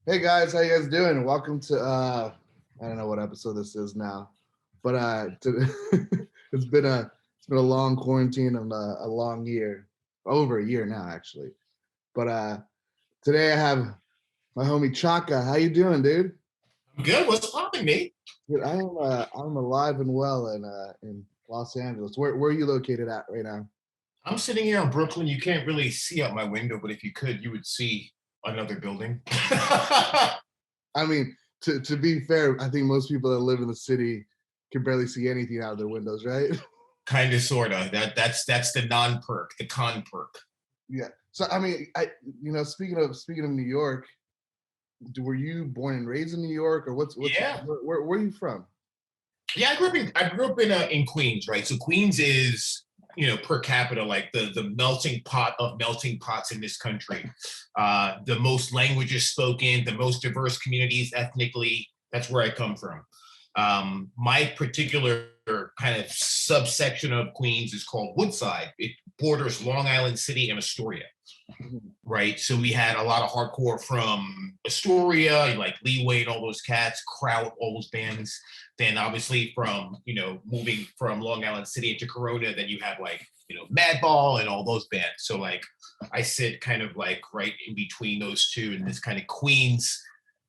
Hey guys, how you guys doing? Welcome to I don't know what episode this is now, but it's been a long quarantine and a long year, over a year now actually. But today I have my homie Chaka. How you doing, dude? I'm good. What's popping, mate? Dude, I'm alive and well in Los Angeles. Where are you located at right now? I'm sitting here in Brooklyn. You can't really see out my window, but if you could, you would see another building. I mean, to be fair, I think most people that live in the city can barely see anything out of their windows, right? Kind of, sorta. That's the non-perk, the con perk. Yeah. So I mean, speaking of New York, were you born and raised in New York, or what's Yeah, where are you from? yeah. I grew up in Queens, right? So Queens is per capita like the melting pot of melting pots in this country. The most languages spoken, the most diverse communities ethnically. That's where I come from. My particular kind of subsection of Queens is called Woodside. It borders Long Island City and Astoria, Mhm. right? So we had a lot of hardcore from Astoria, like Leeway and all those cats, Kraut, all those bands. Then obviously from, moving from Long Island City into Corona, then you have like, Madball and all those bands. So like I sit kind of like right in between those two and this kind of Queens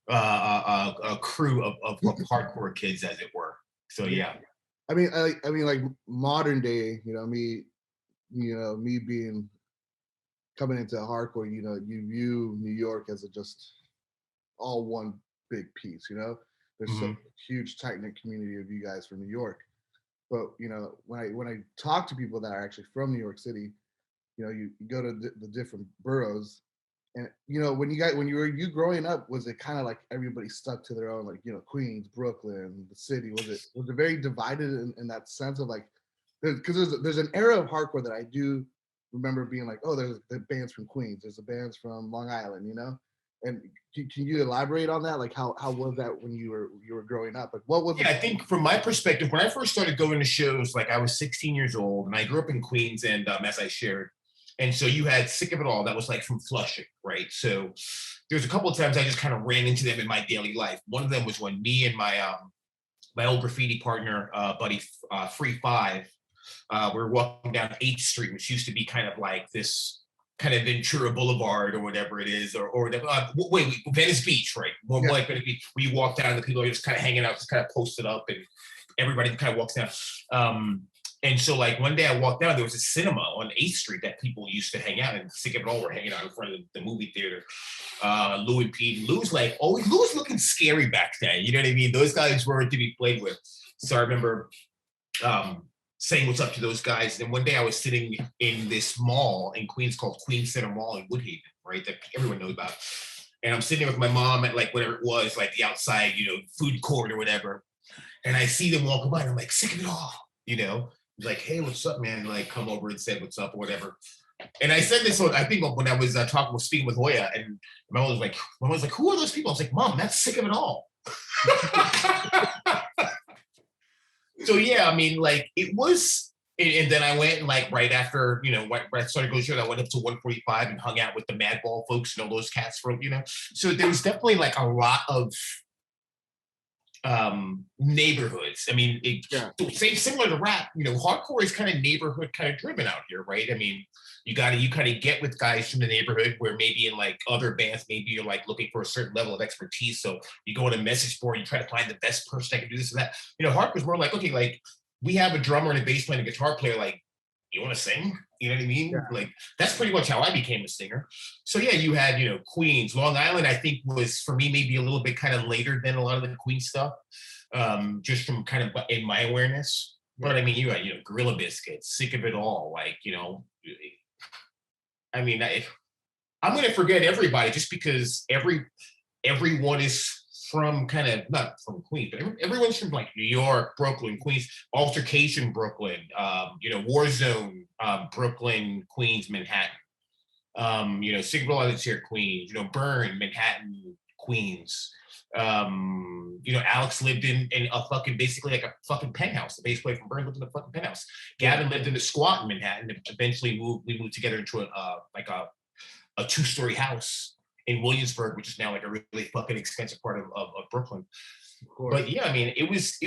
a crew of hardcore kids, as it were. So Yeah. yeah. I mean, like modern day, me being coming into hardcore, you view New York as a just all one big piece. There's such Mm-hmm. a huge tight knit community of you guys from New York. But when I talk to people that are actually from New York City, you go to the different boroughs, and when you growing up, was it kind of like everybody stuck to their own, like Queens, Brooklyn, the city? Was it very divided in that sense of like, because there's an era of hardcore that I do remember being like, oh, there's the bands from Queens, there's the bands from Long Island, and can you elaborate on that? Like how was that when you were growing up? Like what was Yeah, it? I think from my perspective, when I first started going to shows, like I was 16 years old, and I grew up in Queens, and as I shared, and so you had Sick of It All, that was like from Flushing, right? So there's a couple of times I just kind of ran into them in my daily life. One of them was when me and my old graffiti partner, buddy, Free Five, we were walking down 8th Street, which used to be kind of like this kind of Ventura Boulevard or whatever it is, or Venice Beach, right? More Yeah. like Venice Beach, where you walk down and the people are just kind of hanging out, just kind of posted up, and everybody kind of walks down. And so, like one day I walked down, there was a cinema on 8th Street that people used to hang out, and Sick of It All were hanging out in front of the movie theater. Lou and Pete. Lou's like always. Lou was looking scary back then. You know what I mean? Those guys weren't to be played with. So I remember saying what's up to those guys. And one day I was sitting in this mall in Queens called Queens Center Mall in Woodhaven, right? That everyone knows about. And I'm sitting with my mom at like whatever it was, like the outside, food court or whatever. And I see them walking by, and I'm like, Sick of it all, Like, hey, what's up, man? Like, come over and said what's up or whatever. And I said this I think when I was speaking with Hoya, and my mom was like, who are those people? I was like, Mom, that's Sick of It All. So yeah, I mean, like it was, and then I went and like right after, when I started going to show, I went up to 145 and hung out with the Madball folks, those cats from. So there was definitely like a lot of neighborhoods. I mean, Yeah. same similar to rap. Hardcore is kind of neighborhood kind of driven out here, right? I mean, you kind of get with guys from the neighborhood where maybe in like other bands, maybe you're like looking for a certain level of expertise. So you go on a message board, you try to find the best person that can do this and that. Hardcore is more like, okay, like we have a drummer and a bass player and a guitar player. Like, you want to sing? You know what I mean? Yeah. Like that's pretty much how I became a singer. So yeah, you had Queens, Long Island. I think was for me maybe a little bit kind of later than a lot of the Queen stuff, just from kind of in my awareness. But I mean, you had Gorilla Biscuits, Sick of It All, like I mean, I'm going to forget everybody just because everyone is from kind of not from Queens, but everyone's from like New York, Brooklyn, Queens, Altercation, Brooklyn, War Zone, Brooklyn, Queens, Manhattan. Sick of It All is here, Queens. Burn, Manhattan, Queens. Alex lived in a fucking basically like a fucking penthouse. The bass player from Burn lived in a fucking penthouse. Gavin lived in a squat in Manhattan. And eventually we moved together into a 2-story house in Williamsburg, which is now like a really fucking expensive part of Brooklyn. course. But yeah, I mean, it was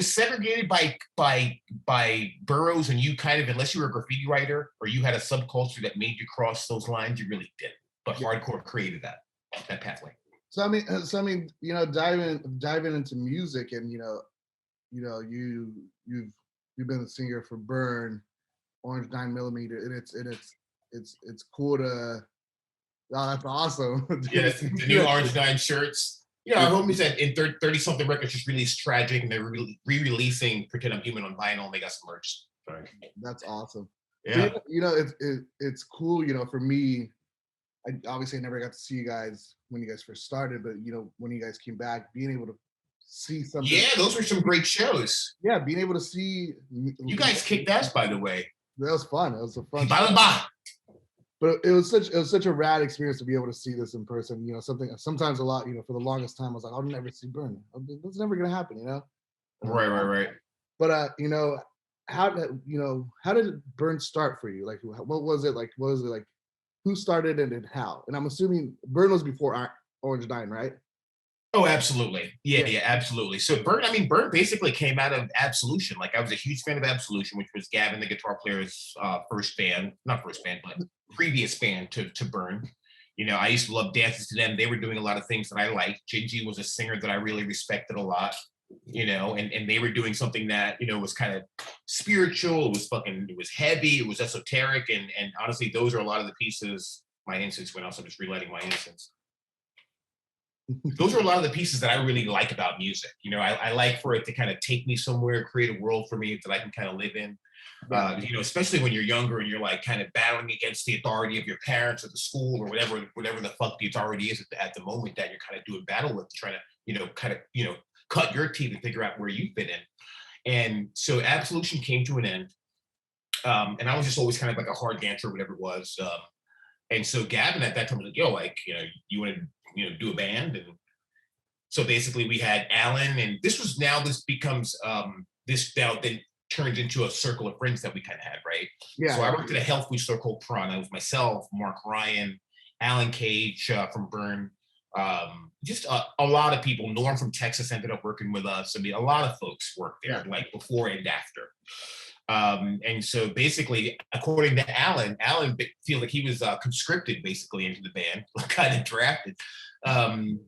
segregated by boroughs, and you kind of, unless you were a graffiti writer or you had a subculture that made you cross those lines, you really didn't. But hardcore created that pathway. So I mean, you know, diving into music, and you know, you've been a singer for Burn, Orange 9mm, and it's cool to. Oh, that's awesome. Yeah, the new Orange 9 shirts. Yeah, our homies in 30-something Records just released Tragic, and they're re-releasing Pretend I'm Human on vinyl, and they got some merch. Sorry. That's awesome. Yeah. So, you know, it's cool, you know, for me, I obviously never got to see you guys when you guys first started, but you know, when you guys came back, being able to see something. Yeah, those were some great shows. Yeah, being able to see. You guys kicked ass, by the way. That was fun. It was a fun. But it was such a rad experience to be able to see this in person. You know, sometimes a lot. You know, for the longest time, I was like, I'll never see Burn. That's never gonna happen. You know. Right. But you know, how did Burn start for you? Like, what was it like? Who started it and how? And I'm assuming Burn was before Orange 9, right? Oh, absolutely. Yeah, absolutely. So Burn basically came out of Absolution. Like, I was a huge fan of Absolution, which was Gavin, the guitar player's previous band to Burn. You know, I used to love dances to them. They were doing a lot of things that I liked. Gingy was a singer that I really respected a lot, you know, and they were doing something that, you know, was kind of spiritual. It was heavy. It was esoteric. And honestly, those are a lot of the pieces. My incense went off, so I'm just relighting my incense. Those are a lot of the pieces that I really like about music. You know, I like for it to kind of take me somewhere, create a world for me that I can kind of live in. You know, especially when you're younger and you're like kind of battling against the authority of your parents or the school or whatever the fuck the authority is at the moment that you're kind of doing battle with, trying to, you know, kind of, you know, cut your teeth and figure out where you fit in. And so Absolution came to an end. And I was just always kind of like a hard dancer, whatever it was. And so Gavin at that time was like, yo, like, you know, you want to, you know, do a band? And so basically we had Alan, and this now then turned into a circle of friends that we kind of had, right? Yeah. So I worked at a health food store called Piranha. It was myself, Mark Ryan, Alan Cage from Burn, just a lot of people. Norm from Texas ended up working with us. I mean, a lot of folks worked there, like before and after. And so basically, according to Alan feels like he was conscripted basically into the band, kind of drafted. And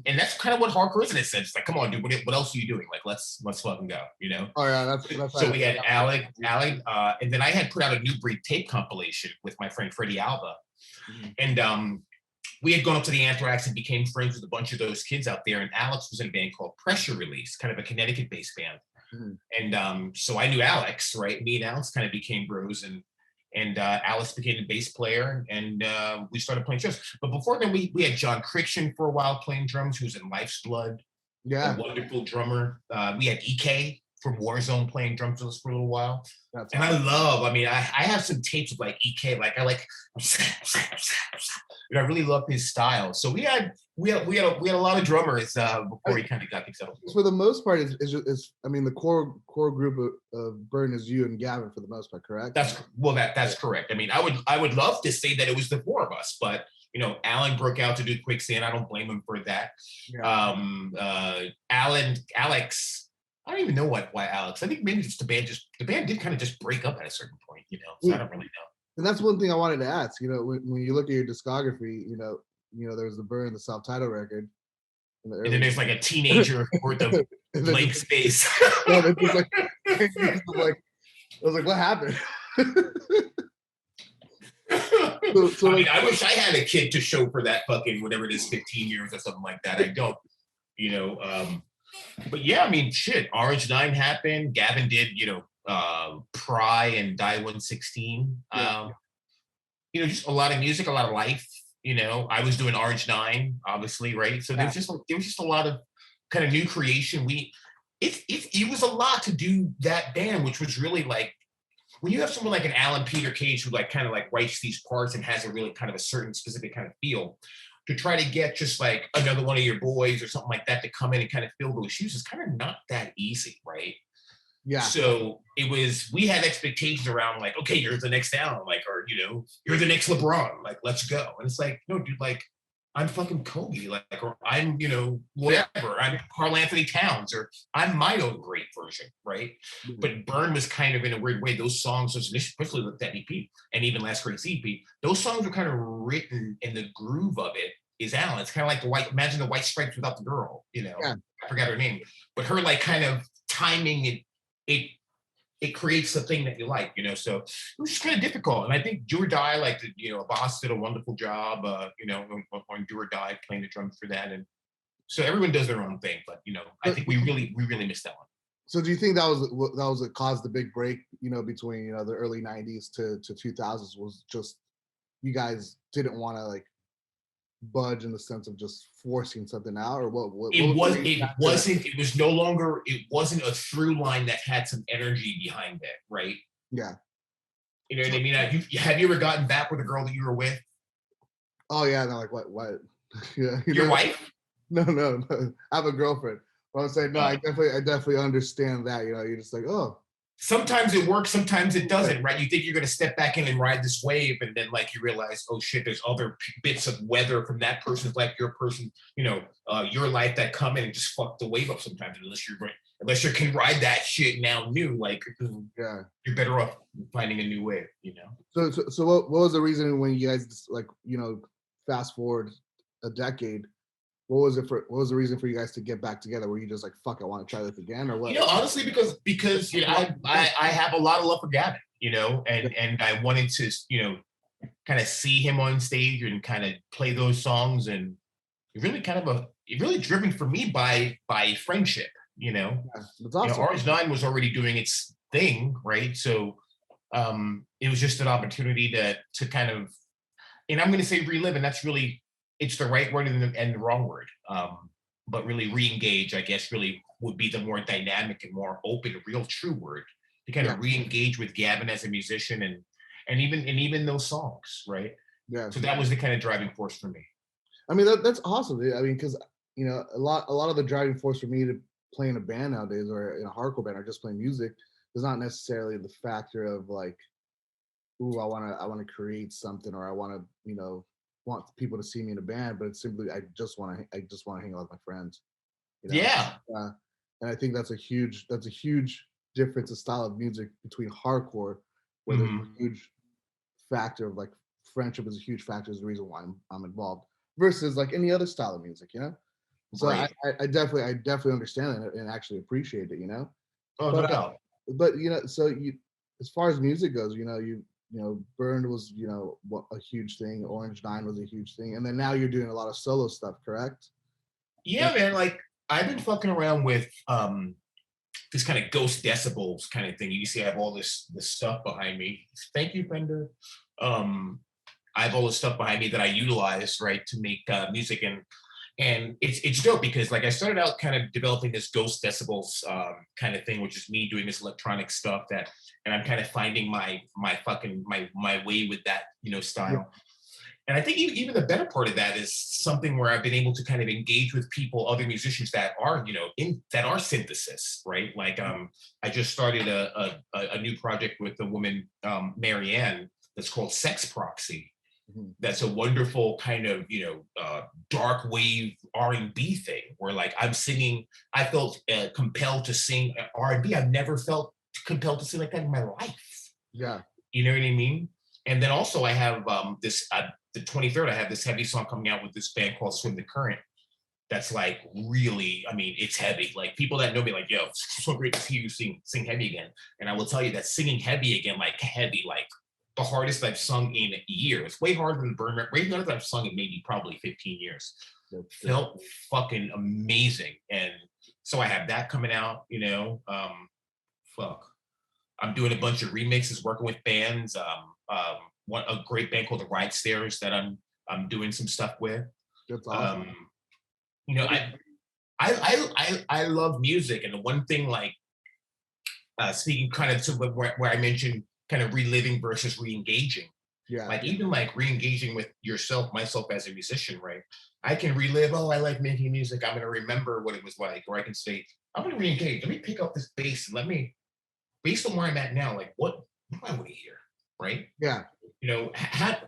that's kind of what hardcore is in a sense. It's like, come on, dude, what else are you doing? Like, let's fucking go, you know? Oh yeah, that's so we had Alec, and then I had put out a New Breed tape compilation with my friend Freddie Alba. And we had gone up to the Anthrax and became friends with a bunch of those kids out there. And Alex was in a band called Pressure Release, kind of a Connecticut-based band. And so I knew Alex, right? Me and Alex kind of became bros, and Alex became the bass player, and we started playing shows. But before then, we had John Crichton for a while playing drums, who was in Life's Blood. Yeah. A wonderful drummer. We had EK from Warzone playing drums with us for a little while. That's awesome. I have some tapes of like EK, I really love his style. So we had a lot of drummers before he kind of got things out. For the most part, the core group of Burn is you and Gavin for the most part, correct? That's correct. I mean, I would love to say that it was the four of us, but you know, Alan broke out to do Quicksand. I don't blame him for that. Yeah. Alex. I don't even know why Alex. I think maybe just the band did kind of just break up at a certain point, you know. So I don't really know. And that's one thing I wanted to ask. You know, when you look at your discography, you know, there's the Burn, the self-titled record, and then there's like a teenager worth of blank space. Yeah, I was like, what happened? I mean, I wish I had a kid to show for that fucking whatever it is, 15 years or something like that. I don't, you know. But yeah, I mean, shit. Orange 9 happened. Gavin did, you know, Pry and Die 116. You know, just a lot of music, a lot of life. You know, I was doing Orange 9, obviously, right? So there was just a lot of kind of new creation. It was a lot to do that band, which was really like, when you have someone like an Alan Peter Cage who like kind of like writes these parts and has a really kind of a certain specific kind of feel, to try to get just like another one of your boys or something like that to come in and kind of fill those shoes is kind of not that easy, right? Yeah. So we had expectations around like, okay, you're the next Allen, like, or you're the next LeBron, like, let's go. And it's like, no, dude, like, I'm fucking Kobe, like, or I'm, whatever. I'm Karl Anthony Towns, or I'm my own great version, right? But Burn was kind of in a weird way. Those songs, especially with that EP and even Last Great EP, those songs were kind of written in the groove of it. Is Allen? It's kind of like imagine the White Stripes without the girl, Yeah. I forgot her name, but her like kind of timing it creates the thing that you like, so it was just kind of difficult. And I think Do or Die, like, Boss did a wonderful job, on Do or Die, playing the drums for that. And so everyone does their own thing, but I think we really missed that one. So do you think that was what caused the big break, between the early 90s to 2000s, was just you guys didn't want to like budge in the sense of just forcing something out, or what It was wasn't. It was no longer. It wasn't a through line that had some energy behind it, right? Yeah. You know what I mean? Have you ever gotten back with a girl that you were with? Oh yeah, no, like what? Yeah, Your wife? No. I have a girlfriend. But I'm saying no. I definitely understand that. You're just like, oh. Sometimes it works, sometimes it doesn't, right? You think you're going to step back in and ride this wave, and then like you realize, oh shit, there's other bits of weather from that person's life, your life that come in and just fuck the wave up sometimes. Unless you can ride that shit now new, like you're better off finding a new wave, So what was the reason when you guys just, like, fast forward a decade? What was the reason for you guys to get back together? Were you just like, fuck, I want to try this again, or what? Honestly, because I have a lot of love for Gavin, and I wanted to, kind of see him on stage and kind of play those songs, and really driven for me by friendship, Yeah, that's awesome. Orange 9 was already doing its thing, right? So it was just an opportunity to kind of, and I'm going to say relive, and that's really, it's the right word and the wrong word. But really re-engage, I guess, really would be the more dynamic and more open, real, true word to kind of re-engage with Gavin as a musician and even those songs, right? Yeah. So that was the kind of driving force for me. I mean, that's awesome. I mean, because a lot of the driving force for me to play in a band nowadays, or in a hardcore band, or just playing music, is not necessarily the factor of like, ooh, I want to create something, or I want to want people to see me in a band, but it's simply I just want to hang out with my friends. Yeah. And I think that's a huge difference in style of music between hardcore, where there's a huge factor of like friendship is a huge factor, is the reason why I'm involved, versus like any other style of music, So right. I definitely understand that and actually appreciate it, Oh, no doubt. But so as far as music goes, Burned was, a huge thing. Orange 9 was a huge thing. And then now you're doing a lot of solo stuff, correct? Yeah, man. Like, I've been fucking around with this kind of ghost decibels kind of thing. You see, I have all this stuff behind me. Thank you, Fender. I have all this stuff behind me that I utilize, right, to make music, and it's dope because like I started out kind of developing this ghost decibels kind of thing, which is me doing this electronic stuff and I'm kind of finding my way with that style. Yeah. And I think even the better part of that is something where I've been able to kind of engage with people, other musicians that are that are synthesis, right? Like I just started a new project with a woman, Marianne, that's called Sex Proxy. That's a wonderful kind of dark wave R&B thing where like I'm singing. I felt compelled to sing R&B. I've never felt compelled to sing like that in my life. Yeah, you know what I mean. And then also I have this the 23rd. I have this heavy song coming out with this band called Swim the Current. That's like really, I mean, it's heavy. Like people that know me, like, yo, it's so great to see you sing heavy again. And I will tell you that singing heavy again, like heavy, like the hardest I've sung in years. Way harder than Burn. Way harder than I've sung in maybe probably 15 years. Felt fucking amazing. And so I have that coming out, I'm doing a bunch of remixes, working with bands. A great band called the Ride Stairs that I'm doing some stuff with. That's awesome. I love music, and the one thing, like speaking kind of to where I mentioned kind of reliving versus re-engaging. Yeah. Like even like re-engaging with myself as a musician, right? I can relive, I like making music. I'm going to remember what it was like, or I can say, I'm going to re-engage. Let me pick up this bass and let me based on where I'm at now, like what do I want to hear, right? Yeah. You know,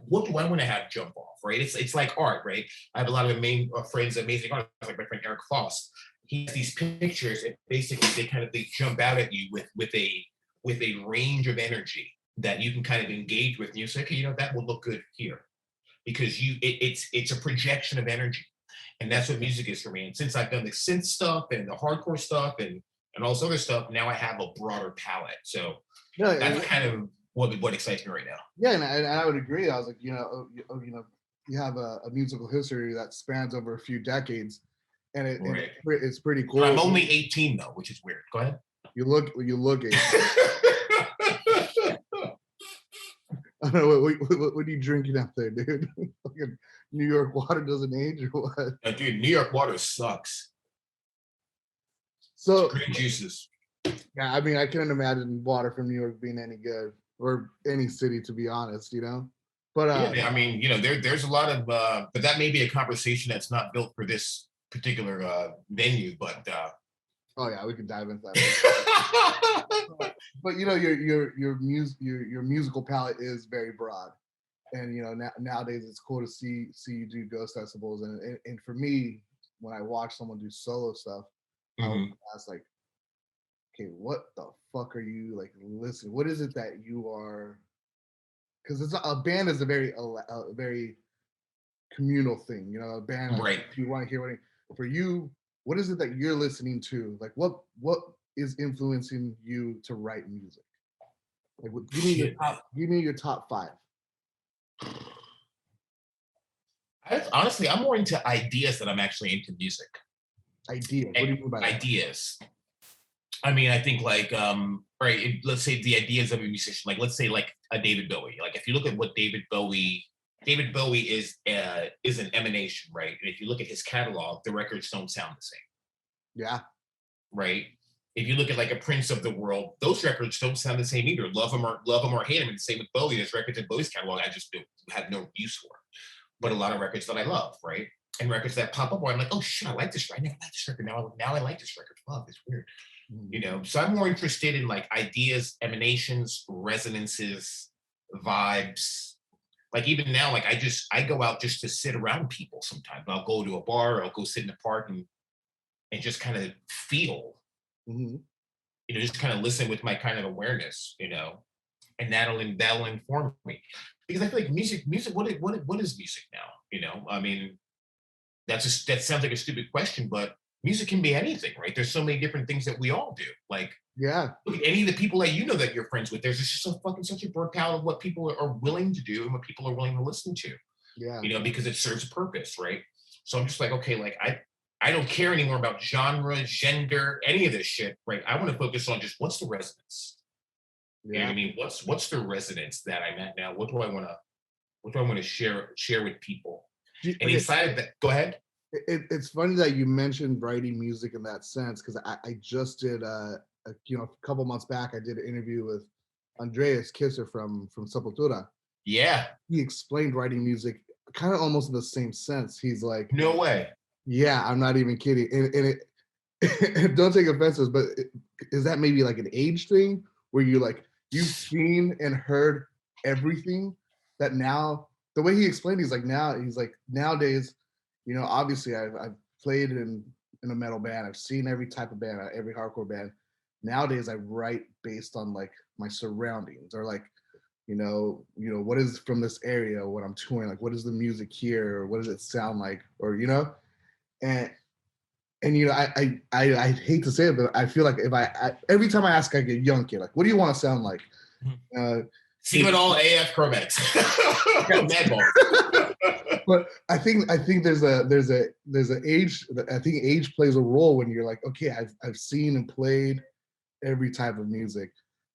what do I want to have jump off, right? It's like art, right? I have a lot of main friends, amazing artists, like my friend Eric Foss. He has these pictures, and basically they jump out at you with a range of energy that you can kind of engage with. And you say, okay, you know, that will look good here because it's a projection of energy, and that's what music is for me. And since I've done the synth stuff and the hardcore stuff and all this other stuff, now I have a broader palette. So No, that's kind of what excites me right now. yeah, and I would agree. I was like, you have a musical history that spans over a few decades, and Right. it's pretty cool. But I'm only 18 though, which is weird. Go ahead. You look it. I don't know what are you drinking out there, dude? Fucking New York water doesn't age or what? Dude, New York water sucks. So green juices. Yeah, I mean, I couldn't imagine water from New York being any good, or any city, to be honest. But yeah, I mean, there's a lot of, but that may be a conversation that's not built for this particular venue. But oh yeah, we could dive into that. But your musical palette is very broad, and nowadays it's cool to see you do ghost festivals, and for me, when I watch someone do solo stuff, I was like, okay, what the fuck are you like? Listen, what is it that you are? Because it's a band is a very communal thing, a band. Right. If you want to hear for you, what is it that you're listening to? Like, what is influencing you to write music? Like, give me your top 5. Honestly, I'm more into ideas than I'm actually into music. Ideas. What do you mean by that? Ideas? I mean, I think like, right, let's say the ideas of a musician, like let's say like a David Bowie. Like if you look at what David Bowie is an emanation, right? And if you look at his catalog, the records don't sound the same. Yeah. Right. If you look at like a Prince of the world, those records don't sound the same either. Love him or hate him. And the same with Bowie. There's records in Bowie's catalog I just have no use for. But a lot of records that I love, right? And records that pop up where I'm like, oh shit, I like this. I never liked this record. Now I like this record. Love, it's weird. So I'm more interested in like ideas, emanations, resonances, vibes. Like even now, like I go out just to sit around people sometimes. I'll go to a bar, or I'll go sit in the park and just kind of feel, just kind of listen with my kind of awareness, and that'll inform me. Because I feel like music, what is music now? I mean, that sounds like a stupid question, but music can be anything, right? There's so many different things that we all do. Like, yeah, look at any of the people that that you're friends with. There's just such a broad palette of what people are willing to do and what people are willing to listen to. Yeah, because it serves a purpose, right? So I'm just like, okay, like I don't care anymore about genre, gender, any of this shit, right? I want to focus on just what's the resonance. Yeah. You know what I mean? What's the resonance that I'm at now? What do I want to share with people? And inside of that, go ahead. It's funny that you mentioned writing music in that sense, because I just did a couple months back I did an interview with Andreas Kisser from Sepultura. Yeah, he explained writing music kind of almost in the same sense. He's like, no way. Yeah, I'm not even kidding. And it don't take offenses, but is that maybe like an age thing where you've seen and heard everything that now the way he explained, he's like nowadays, obviously I've played in a metal band. I've seen every type of band, every hardcore band. Nowadays I write based on like my surroundings, or like, what is from this area, what I'm touring, like what is the music here, or what does it sound like, or and I hate to say it, but I feel like if I every time I ask like a young kid, like, what do you want to sound like? See it all AF Chromex. But I think there's an age. I think age plays a role when you're like, okay, I've seen and played every type of music.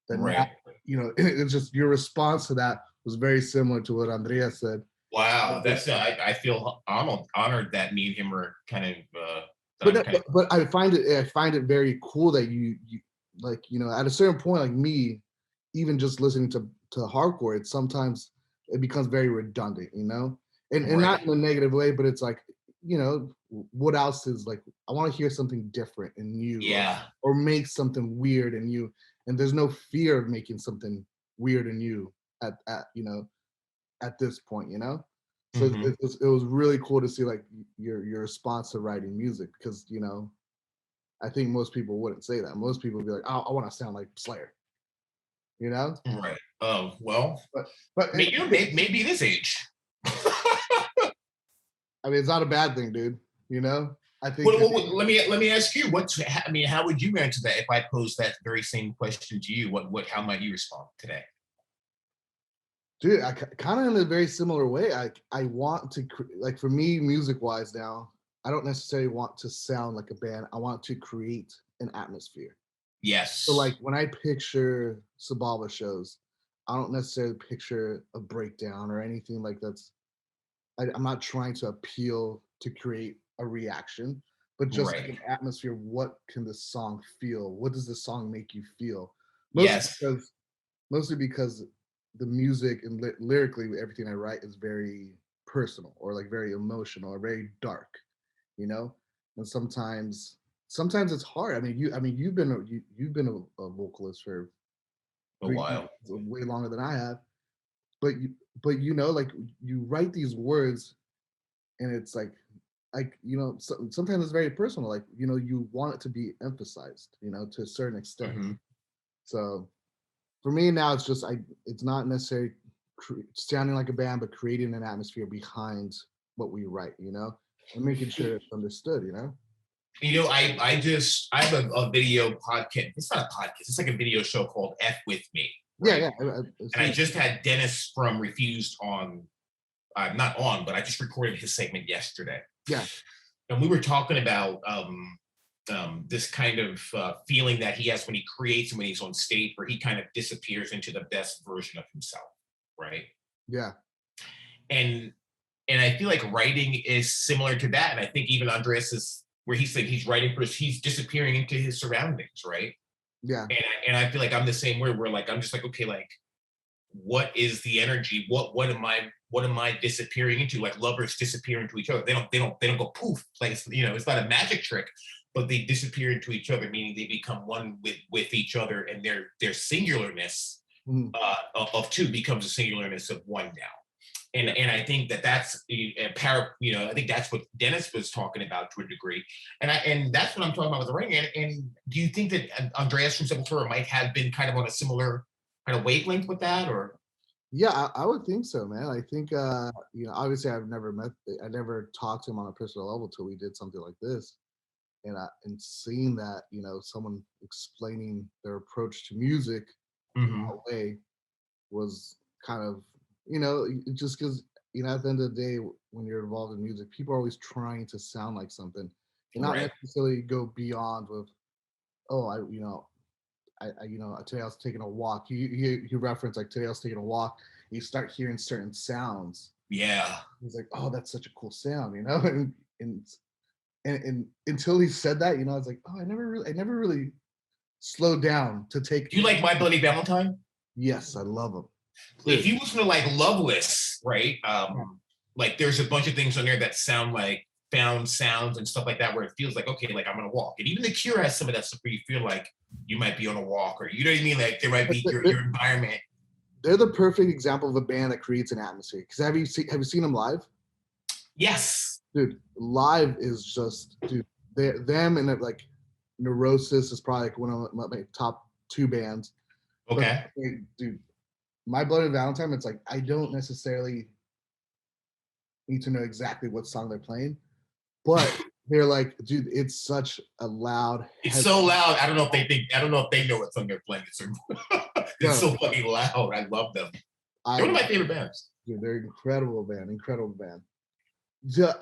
That right. Now, it's just your response to that was very similar to what Andrea said. Wow, that's I feel honored that me and him are kind of. But I find it very cool that you like, at a certain point, like me, even just listening to hardcore, it sometimes it becomes very redundant, and not in a negative way, but it's like, what else is like, I want to hear something different and new, yeah, or make something weird and new. and there's no fear of making something weird and new at you know, at this point, you know. So Hmm. it was really cool to see like your response to writing music, because you know I think most people wouldn't say that. Most people would be like, oh, I want to sound like Slayer, you know. Right. Well, But maybe this age. I mean, it's not a bad thing, dude. You know, I think Let me ask you. I mean, how would you answer that if I posed that very same question to you? How might you respond today? dude, kind of in a very similar way. I want to like, for me, music wise now, I don't necessarily want to sound like a band. I want to create an atmosphere. So like Yes. when I picture Sababa shows, I don't necessarily picture a breakdown or anything like that's. I'm not trying to appeal to create a reaction, but just like Right. an atmosphere. What can this song feel? What does the song make you feel? Mostly Yes. because mostly because the music and lyrically everything I write is very personal or like very emotional or very dark, you know. And sometimes it's hard. I mean you've been a vocalist for A while. way longer than I have, but you know, like you write these words and it's like you know, sometimes it's very personal, like you know you want it to be emphasized, you know, to a certain extent. Hmm. So for me now, it's not necessarily sounding like a band, but creating an atmosphere behind what we write, you know, and making sure it's understood, you know. You know, I have a video podcast. It's not a podcast. It's like a video show called F with Me, Yeah, right? yeah, I've And I seen. just had Dennis from Refused on. I'm not on, but I just recorded his segment yesterday, Yeah, and we were talking about this kind of feeling that he has when he creates and when he's on stage, where he kind of disappears into the best version of himself, right? yeah, And and I feel like writing is similar to that. And I think even Andreas is where he said he's writing for, he's disappearing into his surroundings, right? yeah. And I feel like I'm the same way, where like I'm just like, okay, like what is the energy? What am I disappearing into? Like lovers disappear into each other. They don't go poof. Like you know, it's not a magic trick, but they disappear into each other, meaning they become one with each other, and their singularness Mhm. of two becomes a singularness of one now. Yeah. And I think that's you know, I think that's what Dennis was talking about to a degree, and that's what I'm talking about with the writing. And do you think that Andreas from Sepultura might have been kind of on a similar kind of wavelength with that, or? Yeah, I would think so, man. I think you know, obviously I never talked to him on a personal level till we did something like this. And seeing that, you know, someone explaining their approach to music in Hmm. that way was kind of, you know, just because, you know, at the end of the day, when you're involved in music, people are always trying to sound like something and not Right. necessarily go beyond with, oh, you know, you know, today I was taking a walk. You reference like today I was taking a walk. You start hearing certain sounds. Yeah. He's like, oh, that's such a cool sound, you know, and until he said that, you know, I was like, oh, I never really slowed down to take. Do you like My Bloody Valentine? Yes, I love him, If dude. you listen to like Loveless, right? Yeah. Like there's a bunch of things on there that sound like found sounds and stuff like that, where it feels like, okay, like I'm gonna walk. And even The Cure has some of that stuff where you feel like you might be on a walk, or you know what I mean? Like there might be your environment. They're the perfect example of a band that creates an atmosphere. Because have you seen them live, Yes. dude? Live is just, dude. They them and like Neurosis is probably like one of my top two bands. But Okay. dude, My Bloody Valentine, it's like I don't necessarily need to know exactly what song they're playing, but they're like, dude, it's such a loud, It's heavy. so loud. I don't know if they know what song they're playing. It's No, so fucking loud. I love them. They're one of my favorite bands. dude, they're incredible band, incredible band.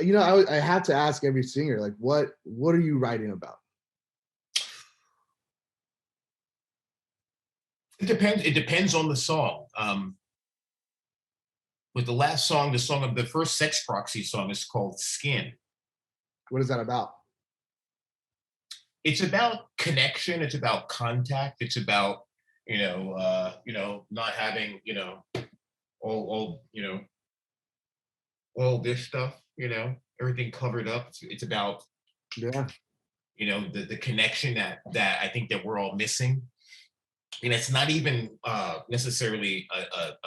You know, I have to ask every singer, like, what are you writing about? It depends on the song. With the last song, the first Sex Proxy song is called Skin. What is that about? It's about connection. It's about contact. It's about, not having, all all this stuff, everything covered up. It's about, Yeah, the connection that I think that we're all missing. and it's not even necessarily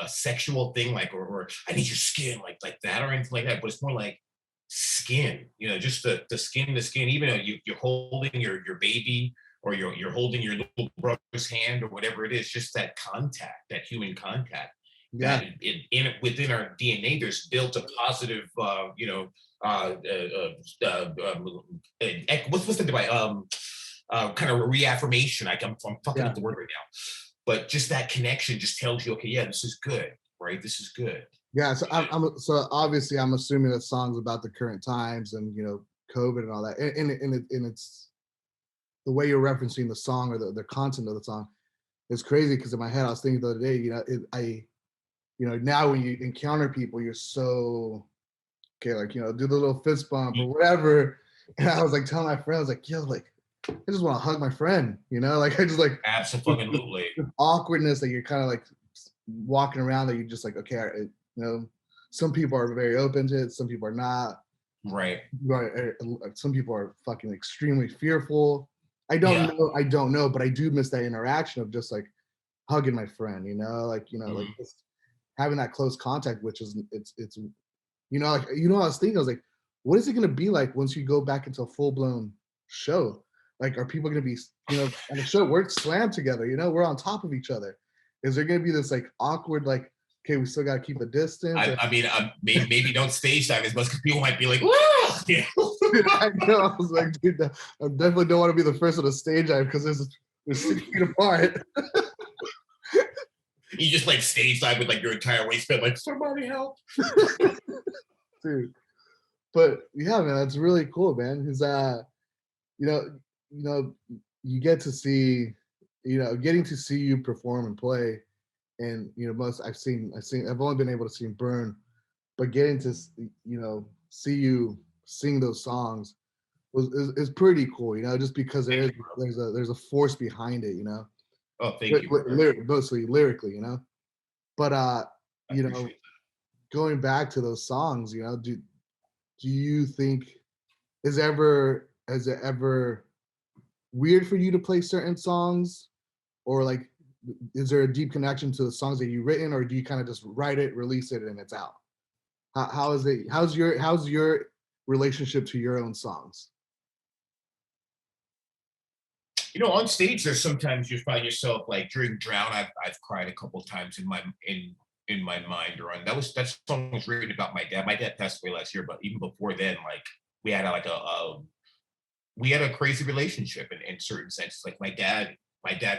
a sexual thing, like or I need your skin, like that or anything like that, but it's more like skin, just the skin to skin. Even though you're holding your baby, or you're holding your little brother's hand, or whatever it is, just that contact, that human contact, Yeah, that within our DNA, there's built a positive, uh, uh, what's the device? Kind of a reaffirmation. I'm fucking yeah. up the word right now, but just that connection just tells you, okay, yeah, this is good, right? This is good. Yeah, so so obviously I'm assuming that song's about the current times and COVID and all that, and it's the way you're referencing the song or the content of the song is crazy because in my head I was thinking the other day, now when you encounter people, you're so okay, like do the little fist bump or whatever, and I was like telling my friend, I was like, yo, like I just want to hug my friend, like I just like Absolutely. the awkwardness that you're kind of like walking around that you're just like, okay, some people are very open to it, some people are not. Right. Right. Some people are fucking extremely fearful. Yeah. I don't know, but I do miss that interaction of just like hugging my friend, like Mhm. just having that close contact, which is I was thinking, I was like, what is it gonna be like once you go back into a full blown show? Like, are people gonna be, on the show, we're slammed together, we're on top of each other. Is there gonna be this like awkward, like, okay, we still gotta keep a distance? I mean, maybe don't stage dive as much, because people might be like, "Whoa!" I know. I was like, dude, I definitely don't want to be the first on the stage dive because there's 6 feet apart. You just like stage dive with like your entire waistband, like somebody help. Dude. But yeah, man, that's really cool, man. Because you know, you get to see, getting to see you perform and play, and most I've only been able to see Burn, but getting to see you sing those songs is pretty cool, just because Thank you. there's a force behind it, Oh, thank you, brother. mostly lyrically, but I you know, appreciate going back to those songs, do you think has it ever weird for you to play certain songs, or like is there a deep connection to the songs that you've written, or do you kind of just write it, release it, and it's out? How is it? How's your relationship to your own songs? that. On stage, there's sometimes you find yourself like during Drown. I've cried a couple times in my mind. Or that song was written about my dad. My dad passed away last year, but even before then, like we had we had a crazy relationship in certain senses. Like my dad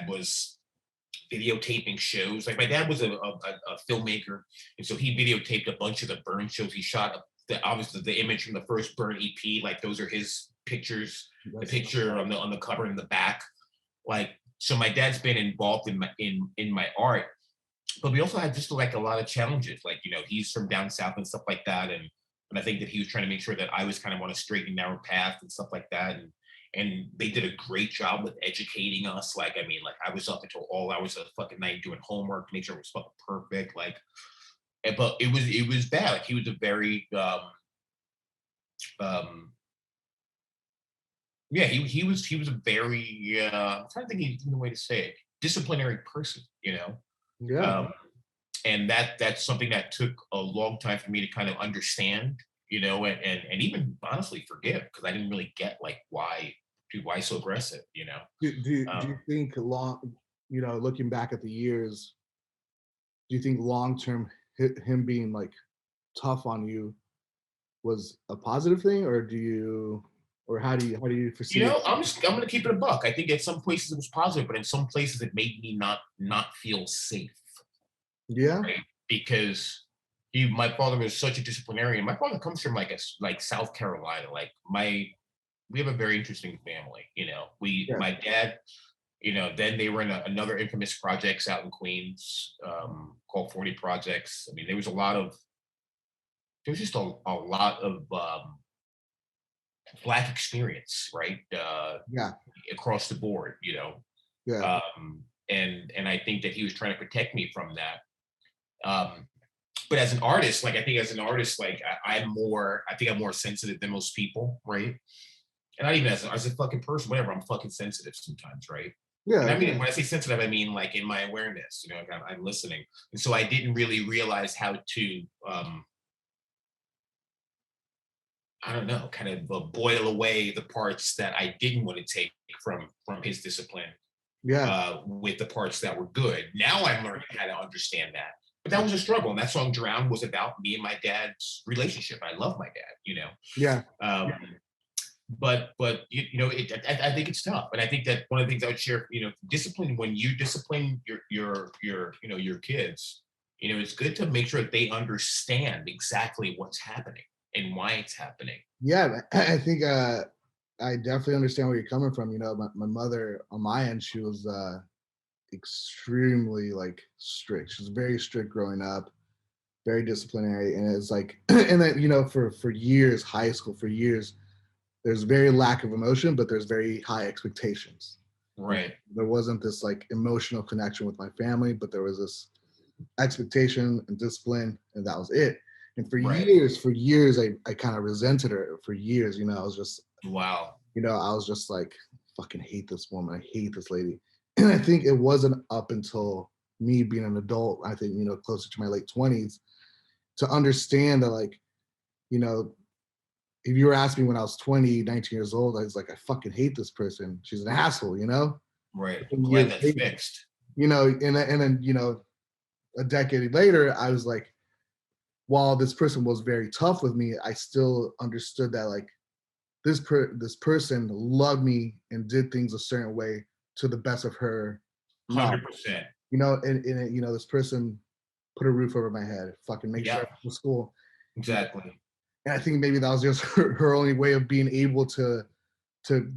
was videotaping shows. Like my dad was a filmmaker, and so he videotaped a bunch of the burn shows he shot. Obviously the image from the first burn EP, like those are his pictures. The That's picture on the cover in the back, like so. My dad's been involved in my art, but we also had just like a lot of challenges. Like he's from down south and stuff like that, and I think that he was trying to make sure that I was kind of on a straight and narrow path and stuff like that. And they did a great job with educating us. Like, I mean, like I was up until all hours of the fucking night doing homework to make sure it was fucking perfect. Like, but it was bad. Like he was a very um yeah, he was a very I'm trying to think of the way to say it, disciplinary person, yeah. Um and that's something that took a long time for me to kind of understand, and even honestly forgive, because I didn't really get like why so aggressive. Do Um you think looking back at the years, do you think long term him being like tough on you was a positive thing, or how do you foresee it? I'm gonna keep it a buck. I think at some places it was positive, but in some places it made me not feel safe, Yeah, right? Because my father was such a disciplinarian. My father comes from like South Carolina. Like we have a very interesting family. yeah, My dad, then they were in another infamous projects out in Queens, called 40 Projects. I mean, there was just a lot of black experience, right? yeah, Across the board, yeah, and I think that he was trying to protect me from that. Um, but as an artist, like I think as an artist, like I think I'm more sensitive than most people, right? And not even as a fucking person, whatever. I'm fucking sensitive sometimes, right? Yeah, And I mean, yeah, when I say sensitive, I mean like in my awareness, like I'm listening. And so I didn't really realize how to, I don't know, kind of boil away the parts that I didn't want to take from his discipline yeah, with the parts that were good. Now I'm learning how to understand that. But that was a struggle. And that song Drown was about me and my dad's relationship. I love my dad, you know. yeah, Um, but you know, I think it's tough. And I think that one of the things I would share, you know, discipline, when you discipline your you know, your kids, you know, it's good to make sure that they understand exactly what's happening and why it's happening. yeah. I think I definitely understand where you're coming from. You know, my mother on my end, she was extremely like strict. She was very strict growing up, very disciplinary, and it's like, and then you know, for years, high school, for years, there's very lack of emotion, but there's very high expectations. You know, Right. there wasn't this like emotional connection with my family, but there was this expectation and discipline, and that was it. And Right. for years, I kind of resented her for years. You know, I was just, Wow. you know, I was just like, fucking hate this woman. I hate this lady. And I think it wasn't up until me being an adult, I think, you know, closer to my late 20s, to understand that, like, you know, if you were asking me when I was 20, 19 years old, I was like, I fucking hate this person. She's an asshole, you know? Right. And Glad years that's later, fixed. you know, and then, you know, a decade later, I was like, while this person was very tough with me, I still understood that like this person loved me and did things a certain way to the best of her knowledge. 100%. You know, and you know, this person put a roof over my head, fucking make sure I Yeah, went to school. You know, exactly. and I think maybe that was just her only way of being able to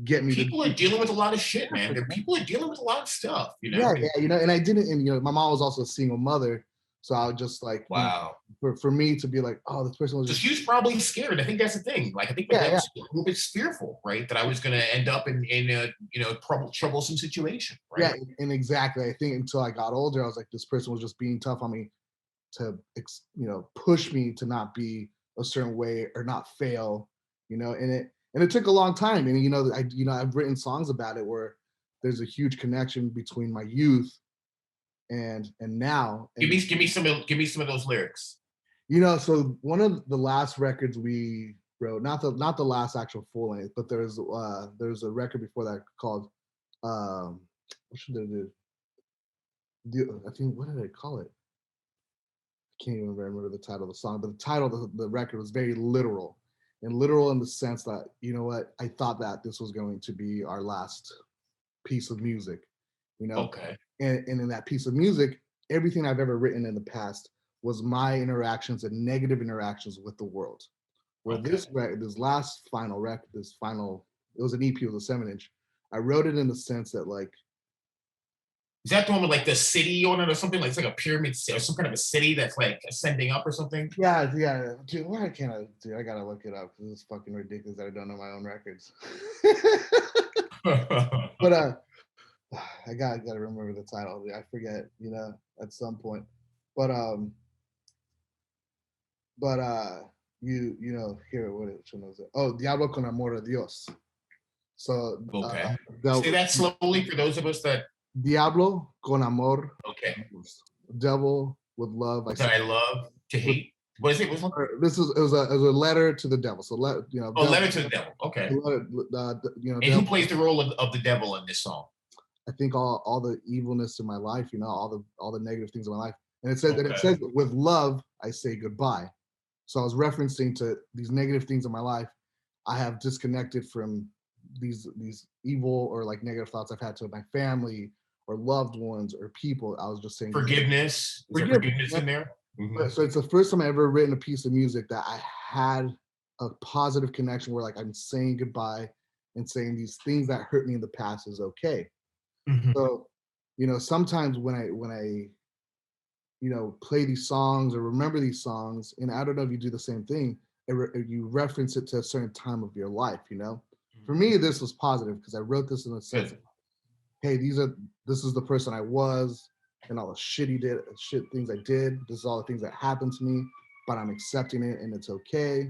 get me to People are do dealing with a lot of shit, man. something. People are dealing with a lot of stuff, you Yeah, know? yeah, you know, and I didn't, and you know, my mom was also a single mother, so I would just like, you know, Wow. for me to be like, oh, this person was So just, she was probably scared. I think that's the thing. Like, I think my yeah, dad yeah, was a little bit fearful, right? That I was going to end up in a, you know, troublesome situation, yeah, right? and exactly. I think until I got older, I was like, this person was just being tough on me to, you know, push me to not be a certain way or not fail, you know, and it took a long time, and you know, I've written songs about it where there's a huge connection between my youth and now, and Give me some of those lyrics. you know, so one of the last records we wrote, not the last actual full length, but there's a record before that called what should they do? I think, what did I call it? I can't even remember the title of the song, but the title of the record was very literal. And literal in the sense that, you know what, I thought that this was going to be our last piece of music, you know? Okay. And in that piece of music, everything I've ever written in the past was my interactions and negative interactions with the world. Where Okay. this last final record, this final, it was an EP, it was a 7 inch. I wrote it in the sense that like, Is that the one with like the city on it or something? Like it's like a pyramid or some kind of a city that's like ascending up or something? yeah, yeah, dude, why can't I, dude, I gotta look it up because it's fucking ridiculous that I don't know my own records. But I gotta remember the title. I forget, you know, at some point. But you know, here, which one was it? Oh, Diablo con amor a Dios. So Okay. Say the that slowly for those of us that, Diablo con amor, okay, devil with love. I that say I love to with, hate. What is it? What's one? this is, it was a letter to the devil. So you know, Oh, devil, Letter to the Devil. Okay. you know, And who devil. plays the role of the devil in this song? I think all the evilness in my life, you know, all the negative things in my life. And it Okay. says with love I say goodbye. So I was referencing to these negative things in my life. I have disconnected from these evil or like negative thoughts I've had to my family or loved ones or people. I was just saying Forgiveness. Is there forgiveness. forgiveness in there? Hmm. So it's the first time I ever written a piece of music that I had a positive connection where like I'm saying goodbye and saying these things that hurt me in the past is okay. Hmm. So, you know, sometimes when I you know, play these songs or remember these songs, and I don't know if you do the same thing, you reference it to a certain time of your life, you know. For me, this was positive because I wrote this in a sense of, Good. hey, this is the person I was, and all the shit things I did. This is all the things that happened to me, but I'm accepting it and it's okay.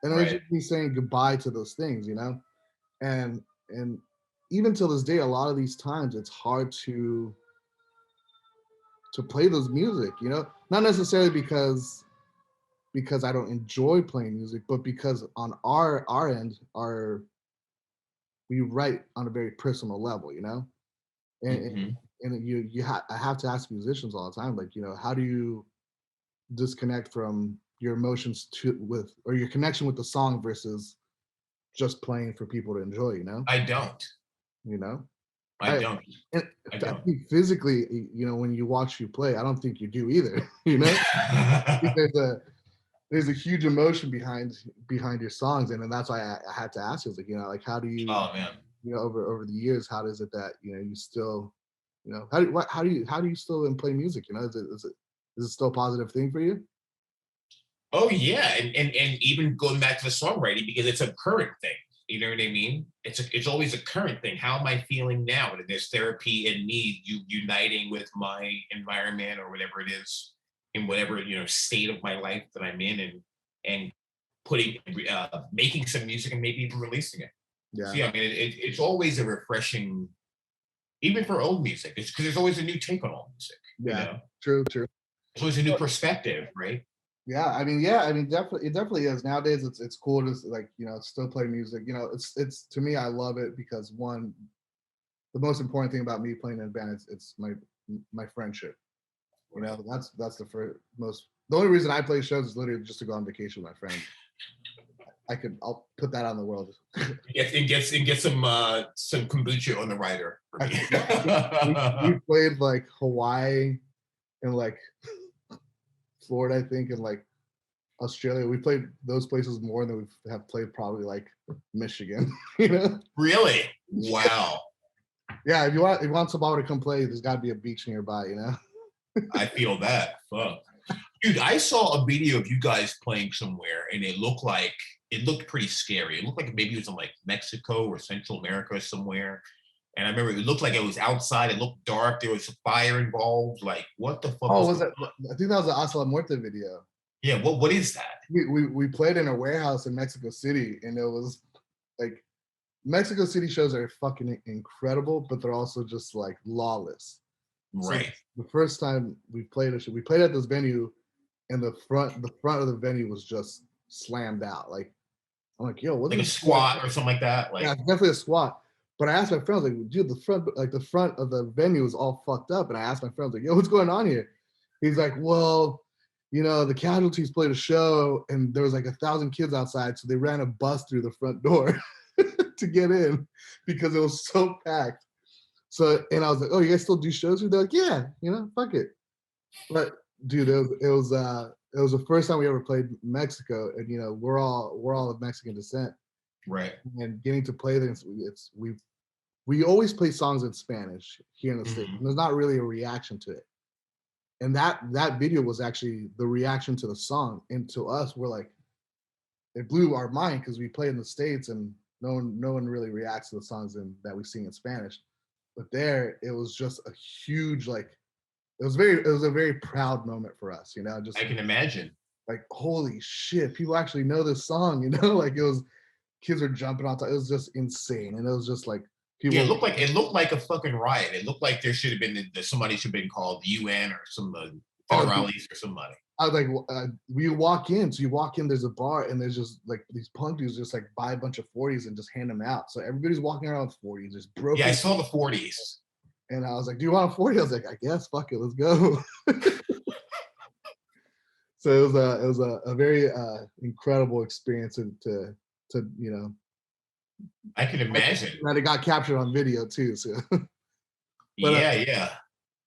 And then it's Right. just me saying goodbye to those things, you know. And even till this day, a lot of these times it's hard to play those music, you know, not necessarily because I don't enjoy playing music, but because on our end, we write on a very personal level, you know, and Mhm. I have to ask musicians all the time, like, you know, how do you disconnect from your emotions to with or your connection with the song versus just playing for people to enjoy, you know? I don't. You know? I I don't. and I I don't. think physically, you know, when you watch you play, I don't think you do either, you know? I think there's a huge emotion behind your songs, and then that's why I had to ask you, like, you know, like how do you, Oh man. you know, over the years, how does it that, you know, you still, you know, how do you still play music? You know, is it still a positive thing for you? Oh yeah, and even going back to the songwriting because it's a current thing. You know what I mean? It's always a current thing. How am I feeling now? And there's therapy in me uniting with my environment or whatever it is in whatever state of my life that I'm in, and putting making some music and maybe even releasing it. So Yeah, yeah, I mean it's always a refreshing, even for old music. It's because there's always a new take on old music. yeah, true, true. There's always a new perspective, right? Yeah, I mean, definitely, it definitely is. Nowadays, it's cool to like, you know, still play music. You know, it's to me, I love it because one, the most important thing about me playing in a band is it's my friendship. You know, Right. that's the first most. The only reason I play shows is literally just to go on vacation with my friends. I'll put that on the world. Get some kombucha on the rider for me. We played like Hawaii and like Florida, I think, and like Australia. We played those places more than we have played probably like Michigan. You know? Really? Wow. Yeah, if you want somebody to come play, there's got to be a beach nearby. You know? I feel that. Fuck. Dude, I saw a video of you guys playing somewhere and it looked pretty scary. It looked like maybe it was in like Mexico or Central America or somewhere. And I remember it looked like it was outside. It looked dark. There was a fire involved. Like, what the fuck Oh, was was going that? I think that was the Hasta La Muerte video. Yeah, what is that? We played in a warehouse in Mexico City, and it was like Mexico City shows are fucking incredible, but they're also just like lawless. So Right. the first time we played a show, we played at this venue, and the front of the venue was just slammed out. Like I'm like, yo, what Like a is going squat or something like that. Yeah, Like, it's definitely a squat. But I asked my friends, like, dude, the front of the venue is all fucked up. And I asked my friends, like, yo, what's going on here? He's like, well, you know, the casualties played a show and there was like 1,000 kids outside. So they ran a bus through the front door to get in because it was so packed. So, and I was like, oh, you guys still do shows here? They're like, yeah, you know, fuck it. But dude, it was the first time we ever played Mexico. And, you know, we're all of Mexican descent right. and getting to play this, we always play songs in Spanish here in the States. Mhm. And there's not really a reaction to it. And that video was actually the reaction to the song. And to us, we're like, it blew our mind because we play in the States and no one really reacts to the songs that we sing in Spanish. But there it was just a huge like it was a very proud moment for us, you know, I just can imagine. like holy shit, people actually know this song, you know, like it was kids were jumping on top. It was just insane. And it was just like Yeah, people it looked like a fucking riot. It looked like there should have been somebody should have been called the UN or some oh dude, federales or somebody. I was like, we walk in. So you walk in, there's a bar, and there's just like these punk dudes just like buy a bunch of 40s and just hand them out. So everybody's walking around with 40s, just Yeah, I broken. saw the 40s. And I was like, do you want a 40? I was like, I guess, fuck it, let's go. So it was a very incredible experience to you know I can imagine. that it got captured on video too. So, but Yeah, yeah.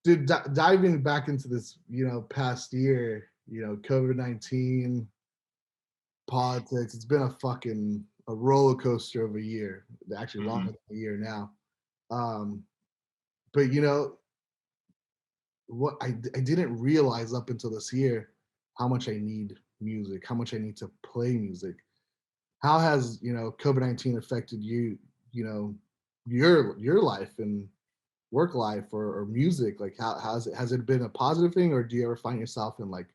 dude, diving back into this, you know, past year, you know, COVID-19 politics. It's been a roller coaster of a year, actually longer Mhm. than a year now. Um, but you know what I didn't realize up until this year how much I need music, how much I need to play music. How has, you know, COVID-19 affected you, you know, your life and work life or music? Like has it been a positive thing, or do you ever find yourself in like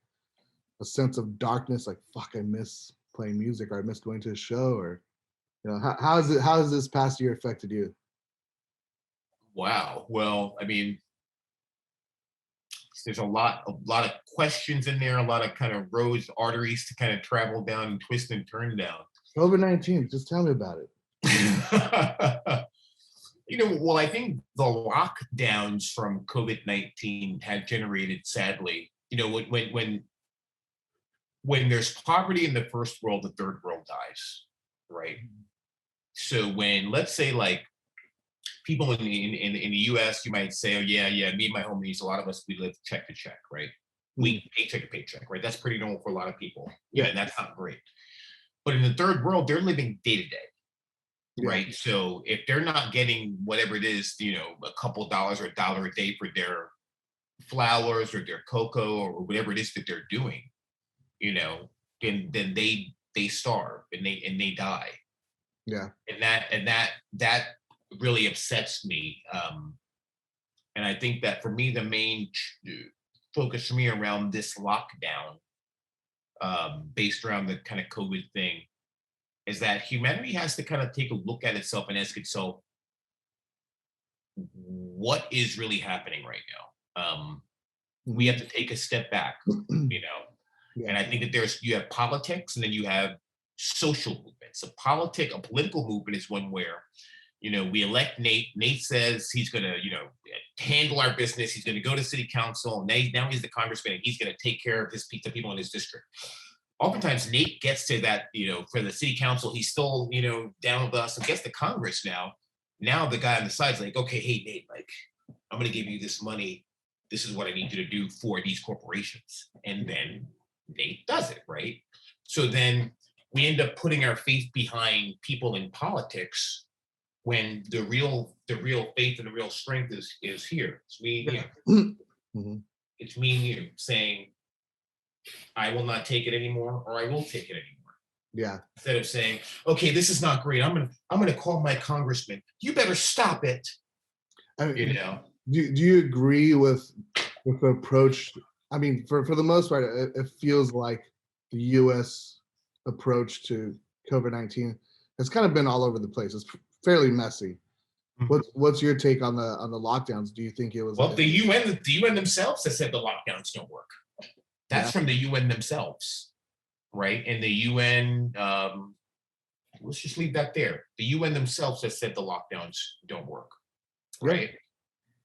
a sense of darkness, like fuck, I miss playing music or I miss going to a show, or you know, how has this past year affected you? Wow. Well, I mean, there's a lot of questions in there, a lot of kind of roads, arteries to kind of travel down and twist and turn down. COVID-19, just tell me about it. Well, I think the lockdowns from COVID-19 had generated, sadly, when there's poverty in the first world, the third world dies, right? So when, let's say, like, people in the US, you might say, oh yeah, me and my homies, a lot of us, we live check to check, right? We paycheck to paycheck, right? That's pretty normal for a lot of people. Yeah, and that's not great. But in the third world, they're living day to day, right? So if they're not getting whatever it is, a couple dollars or $1 a day for their flowers or their cocoa or whatever it is that they're doing, then they starve and they die. Yeah. And that really upsets me. And I think that for me, the main focus for me around this lockdown, based around the kind of COVID thing, is that humanity has to kind of take a look at itself and ask itself, what is really happening right now? We have to take a step back, And I think that you have politics and then you have social movements. A political movement is one where, we elect Nate. Nate says he's going to, handle our business. He's going to go to city council. Now he's the congressman and he's going to take care of the people in his district. Oftentimes Nate gets to that, for the city council, he's still, down with us and gets to Congress now. Now the guy on the side's like, okay, hey, Nate, like, I'm going to give you this money. This is what I need you to do for these corporations. And then Nate does it, right? So then we end up putting our faith behind people in politics when the real faith and the real strength is here. It's me, It's me and you saying, I will not take it anymore, or I will take it anymore. Yeah. Instead of saying, okay, this is not great. I'm gonna call my congressman. You better stop it. I mean, do you agree with the approach? I mean, for the most part, it feels like the U.S. approach to COVID-19 has kind of been all over the place. It's fairly messy. What's your take on the lockdowns? Do you think it was? Well, the UN themselves has said the lockdowns don't work. That's from the UN themselves, right? And the UN, let's just leave that there. The UN themselves has said the lockdowns don't work, right?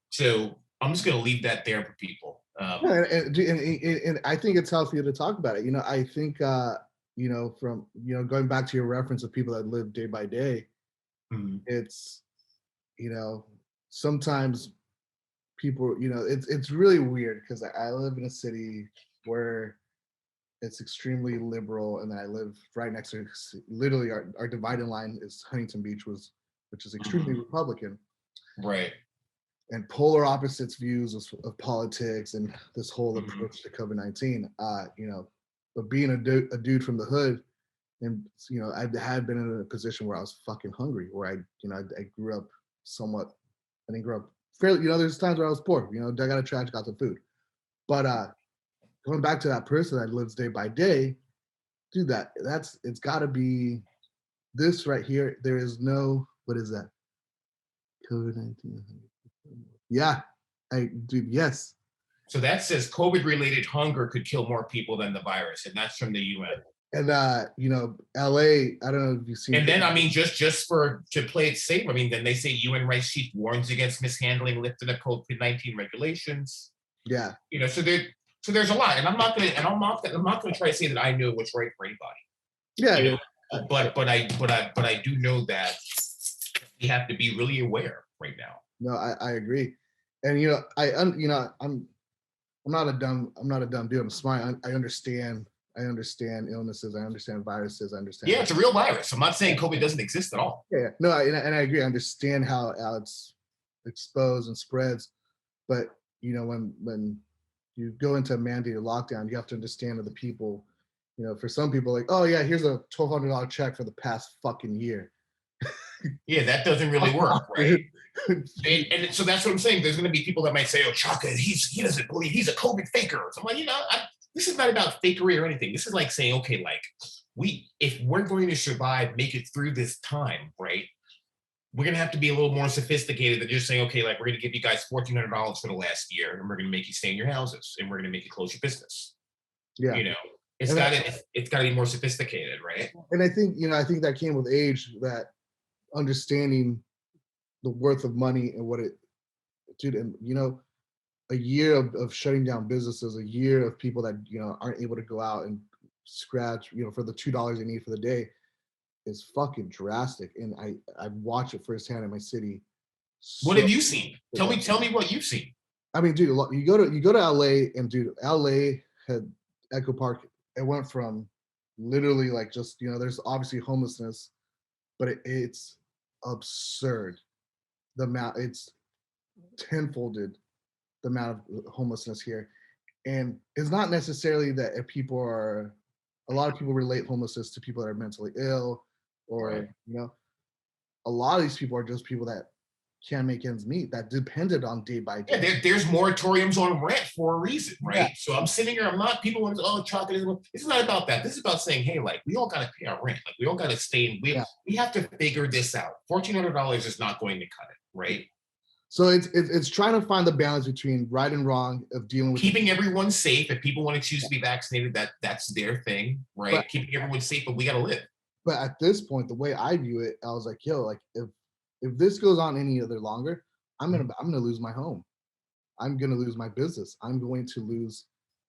So I'm just going to leave that there for people. And I think it's healthy to talk about it. I think, from, going back to your reference of people that live day by day, it's, sometimes people, it's really weird because I live in a city where it's extremely liberal, and then I live right next to, literally our dividing line is Huntington Beach, which is extremely Republican. Right. And polar opposites views of politics and this whole approach to COVID-19. But being a dude from the hood, and I had been in a position where I was fucking hungry, where I grew up somewhat. I didn't grow up fairly. There's times where I was poor. I got a trash, got some food. But going back to that person that lives day by day, dude, it's got to be this right here. There is no, what is that? COVID-19. Yeah, yes. So that says COVID-related hunger could kill more people than the virus, and that's from the UN. And LA, I don't know if you've seen. And then, I mean, just to play it safe, I mean, then they say UN rights chief warns against mishandling lifting of COVID-19 regulations. Yeah. So there's a lot, and I'm not gonna try to say that I know what's right for anybody. Yeah. But I do know that we have to be really aware right now. No, I agree. And I'm not a dumb dude. I'm smart. I understand illnesses. I understand viruses. I understand. Yeah, it's a real virus. I'm not saying COVID doesn't exist at all. Yeah. No, and I agree. I understand how it's exposed and spreads. But when you go into a mandated lockdown, you have to understand that the people, for some people, like, oh yeah, here's a $1,200 check for the past fucking year. Yeah, that doesn't really work, right? and so that's what I'm saying. There's going to be people that might say, "Oh, Chaka, he doesn't believe he's a COVID faker." So I'm like, this is not about fakery or anything. This is like saying, okay, like if we're going to survive, make it through this time, right? we're gonna have to be a little more sophisticated than just saying, okay, like we're gonna give you guys $1,400 for the last year, and we're gonna make you stay in your houses, and we're gonna make you close your business. Yeah. You know, it's gotta be more sophisticated, right? And I think, I think that came with age, that understanding the worth of money and what it, dude, and a year of shutting down businesses, a year of people that aren't able to go out and scratch for the $2 they need for the day is fucking drastic. And I watch it firsthand in my city. What So, have you seen? Tell me what you've seen. I mean, dude, you go to LA, and dude, LA had Echo Park. It went from literally like just there's obviously homelessness, but it's absurd. The amount, it's tenfolded the amount of homelessness here. And it's not necessarily that if people are, a lot of people relate homelessness to people that are mentally ill, or Right. a lot of these people are just people that can't make ends meet, that depended on day by day. Yeah, there's moratoriums on rent for a reason, right? Yeah. So I'm sitting here, I'm not, people want to, oh, Chaka, it's not about that. This is about saying, hey, like, we all got to pay our rent. Like, we all got to stay in, we have to figure this out. $1,400 is not going to cut it, right? So it's trying to find the balance between right and wrong of dealing with keeping everyone safe. If people want to choose to be vaccinated, that's their thing, right? But keeping everyone safe, but we got to live. But at this point, the way I view it, I was like, yo, like if this goes on any other longer, I'm gonna lose my home. I'm gonna lose my business. I'm going to lose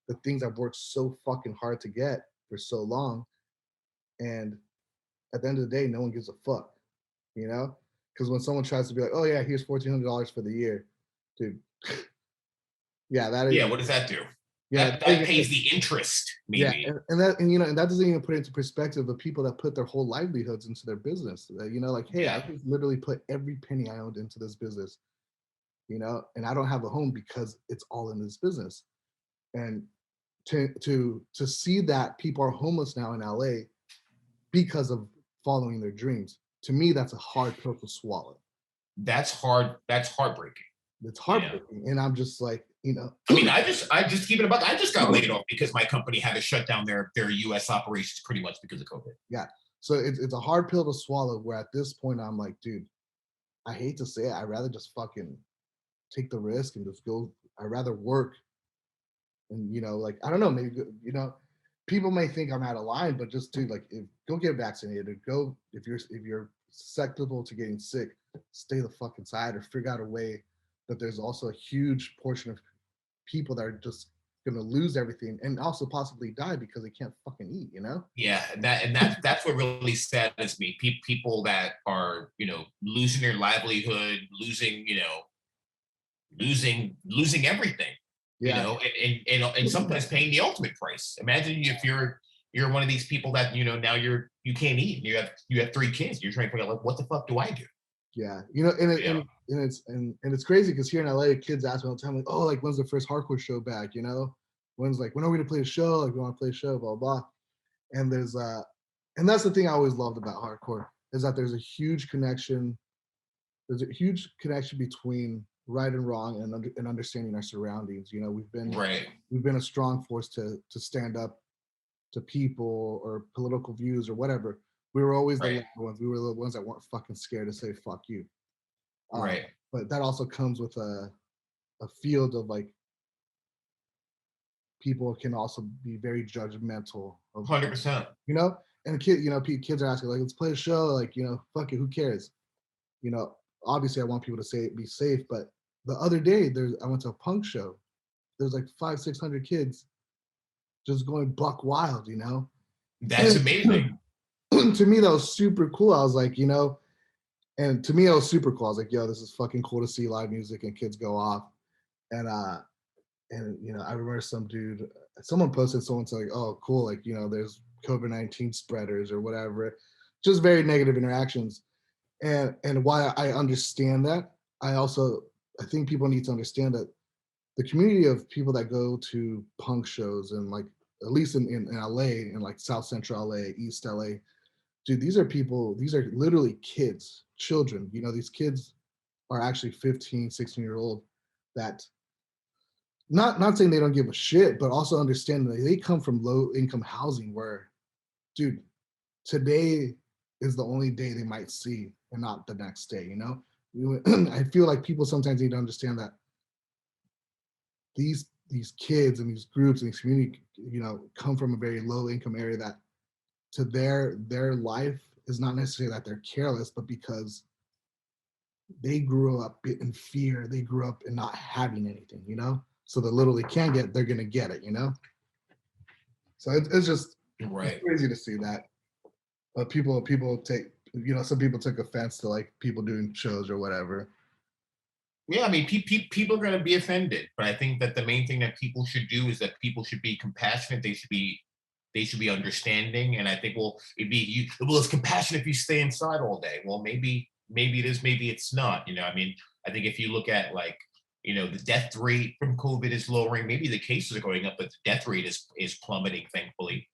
the things I've worked so fucking hard to get for so long. And at the end of the day, no one gives a fuck, Because when someone tries to be like, oh yeah, here's $1,400 for the year, dude. Yeah, that is. Yeah, what does that do? Yeah, that pays the interest, maybe. Yeah, and that doesn't even put into perspective the people that put their whole livelihoods into their business. Like, hey, I just literally put every penny I owned into this business, and I don't have a home because it's all in this business. And to see that people are homeless now in LA because of following their dreams, to me, that's a hard pill to swallow. That's hard. That's heartbreaking. It's heartbreaking, and I'm just like, I mean, I just keep it about. I just got laid off because my company had to shut down their U.S. operations pretty much because of COVID. Yeah, so it's a hard pill to swallow. Where at this point, I'm like, dude, I hate to say it, I'd rather just fucking take the risk and just go. I'd rather work, and like I don't know, maybe people may think I'm out of line, but just dude, like, go get vaccinated. Go if you're susceptible to getting sick, stay the fuck inside, or figure out a way. But there's also a huge portion of people that are just gonna lose everything and also possibly die because they can't fucking eat, Yeah, that's what really saddens me. People that are losing their livelihood, losing losing everything. Yeah. And sometimes paying the ultimate price. Imagine if you're one of these people that now you can't eat. And you have 3 kids. You're trying to figure out like, what the fuck do I do? Yeah, and it's crazy because here in LA, kids ask me all the time, like, oh, like when's the first hardcore show back? When's like when are we gonna play a show? Like we want to play a show, blah blah. And there's and that's the thing I always loved about hardcore is that there's a huge connection. There's a huge connection between right and wrong and understanding our surroundings. We've been a strong force to stand up to people or political views or whatever. We were always the ones. We were the ones that weren't fucking scared to say "fuck you." Right. But that also comes with a field of like people can also be very judgmental. 100%. And kids are asking like, "Let's play a show." Like, fuck it, who cares? Obviously, I want people to be safe. But the other day, I went to a punk show. There's like 500-600 kids just going buck wild. That's amazing. To me, that was super cool. I was like, and to me, it was super cool. I was like, yo, this is fucking cool to see live music and kids go off. And I remember someone posted someone saying, like, oh, cool, like, there's COVID-19 spreaders or whatever, just very negative interactions. And why I understand that, I think people need to understand that the community of people that go to punk shows and like, at least in LA, in like South Central LA, East LA, dude, these are literally kids, children. These kids are actually 15, 16-year-old that not saying they don't give a shit, but also understand that they come from low income housing where, dude, today is the only day they might see and not the next day, you know? I feel like people sometimes need to understand that these kids and these groups and these community, you know, come from a very low income area, that to their life is not necessarily that they're careless, but because they grew up in fear. They grew up in not having anything, you know? So the little they can get, they're gonna get it, you know? So it's just Right. it's crazy to see that. But people take, you know, some people took offense to like people doing shows or whatever. Yeah, I mean, people are going to be offended, but I think that the main thing that people should do is that people should be compassionate. They should be understanding, and I think, well, it'd be you. Well, it's compassion if you stay inside all day. Well, maybe it is, maybe it's not. You know, I mean, I think if you look at like, the death rate from COVID is lowering. Maybe the cases are going up, but the death rate is plummeting, thankfully.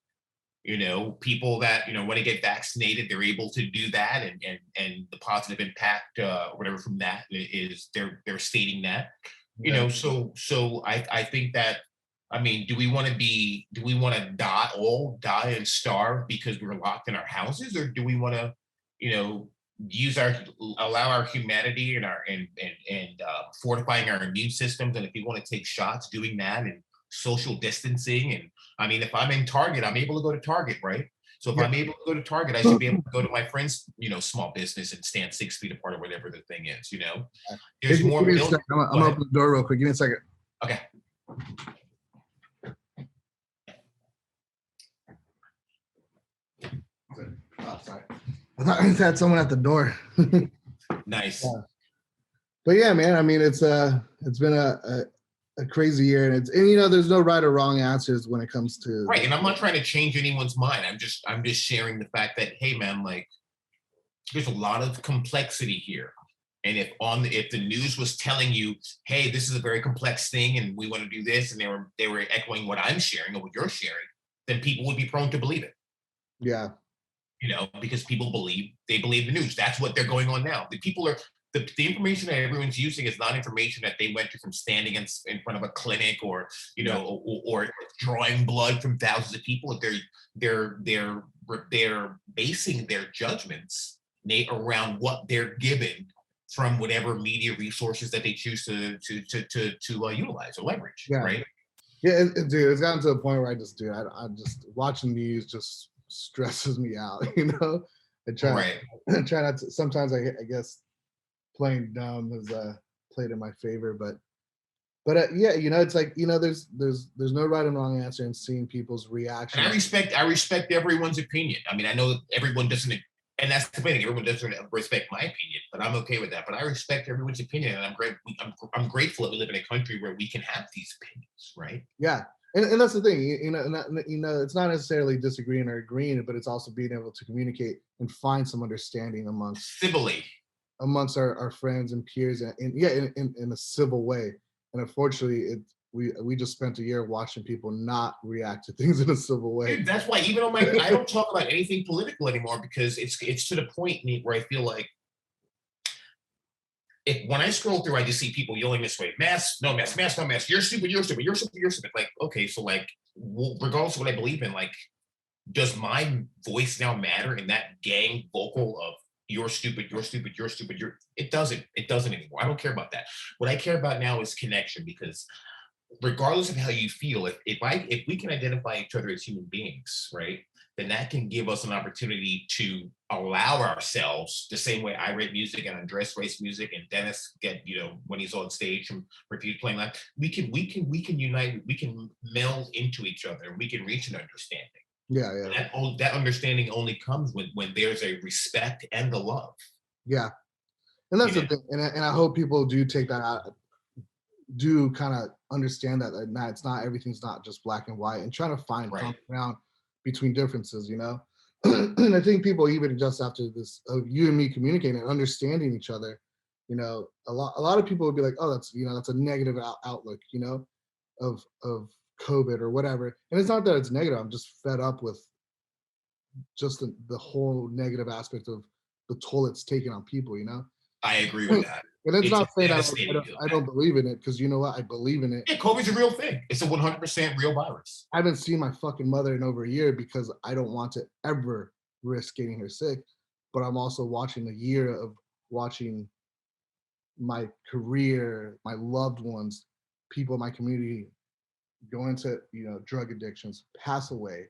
People that want to get vaccinated, they're able to do that, and the positive impact, whatever, from that is they're stating that. Yeah. So I think that, I mean, do we want to die and starve because we're locked in our houses, or do we want to you know use allow our humanity and our and fortifying our immune systems, and if we want to take shots, doing that, and social distancing. And I mean, if I'm in Target, I'm able to go to Target, right? So if Yeah. I'm able to go to Target, I should be able to go to my friend's, small business and stand 6 feet apart or whatever the thing is. Hey, There's more. give me a second. I'm gonna open the door real quick. Give me a second. Okay. Oh, sorry. I thought I had someone at the door. Nice. Yeah. But yeah, man, I mean, it's been a crazy year, and there's no right or wrong answers when it comes to Right. And I'm not trying to change anyone's mind. I'm just sharing the fact that, hey man, like, there's a lot of complexity here. And if the news was telling you, hey, this is a very complex thing and we want to do this, and they were echoing what I'm sharing or what you're sharing, then people would be prone to believe it. Yeah. Because people believe the news. That's what they're going on now. The information that everyone's using is not information that they went to from standing in front of a clinic, or or drawing blood from thousands of people. They're basing their judgments around what they're given from whatever media resources that they choose to utilize or leverage. Yeah. Right. Yeah, dude, it's gotten to a point where I just watching news just stresses me out. I try not to. Sometimes I guess playing dumb has played in my favor, but yeah, it's like, there's no right and wrong answer, and seeing people's reactions. And I respect everyone's opinion. I mean, I know that everyone doesn't, and that's the thing. Everyone doesn't respect my opinion, but I'm okay with that. But I respect everyone's opinion, and I'm grateful that we live in a country where we can have these opinions, right? Yeah, and that's the thing. It's not necessarily disagreeing or agreeing, but it's also being able to communicate and find some understanding amongst our friends and peers, and in a civil way. And unfortunately, we just spent a year watching people not react to things in a civil way. Dude, that's why even on I don't talk about anything political anymore, because it's to the point, Nate, where I feel like when I scroll through, I just see people yelling this way: mask, no mask, mask, no mask. You're stupid, you're stupid, you're stupid, you're stupid. Like, okay, so like, regardless of what I believe in, like, does my voice now matter in that gang vocal of you're stupid, you're stupid, you're stupid, it doesn't anymore. I don't care about that. What I care about now is connection, because regardless of how you feel, if we can identify each other as human beings, right, then that can give us an opportunity to allow ourselves, the same way I write music and Andres writes music and Dennis when he's on stage and Refuse playing live, we can unite, we can meld into each other, and we can reach an understanding. Yeah. That understanding only comes when there's a respect and the love. Yeah, and that's the thing, and I hope people do take that out, do kind of understand that it's not, everything's not just black and white, and trying to find common ground between differences. And I think people, even just after this of you and me communicating and understanding each other, a lot of people would be like, oh, that's a negative outlook, of COVID or whatever. And it's not that it's negative. I'm just fed up with just the whole negative aspect of the toll it's taking on people, I agree with that. And it's not saying I don't believe in it, because you know what? I believe in it. Yeah, COVID's a real thing. It's a 100% real virus. I haven't seen my fucking mother in over a year because I don't want to ever risk getting her sick. but I'm also watching a year of watching my career, my loved ones, people in my community go into, drug addictions, pass away,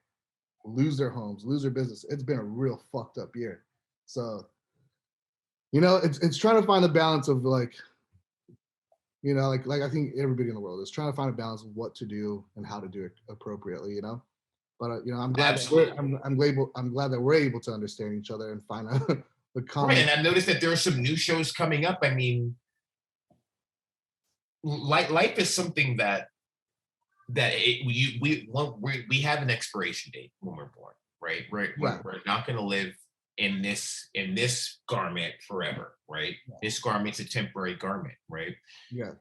lose their homes, lose their business. It's been a real fucked up year. So, it's trying to find the balance of like, like I think everybody in the world is trying to find a balance of what to do and how to do it appropriately. But I'm glad that Absolutely. I'm glad that we're able to understand each other and find a Right. common. And I've noticed that there are some new shows coming up. I mean, life is something that we have an expiration date when we're born, right? We're not going to live in this garment forever, right? This garment's a temporary garment, right? Yeah.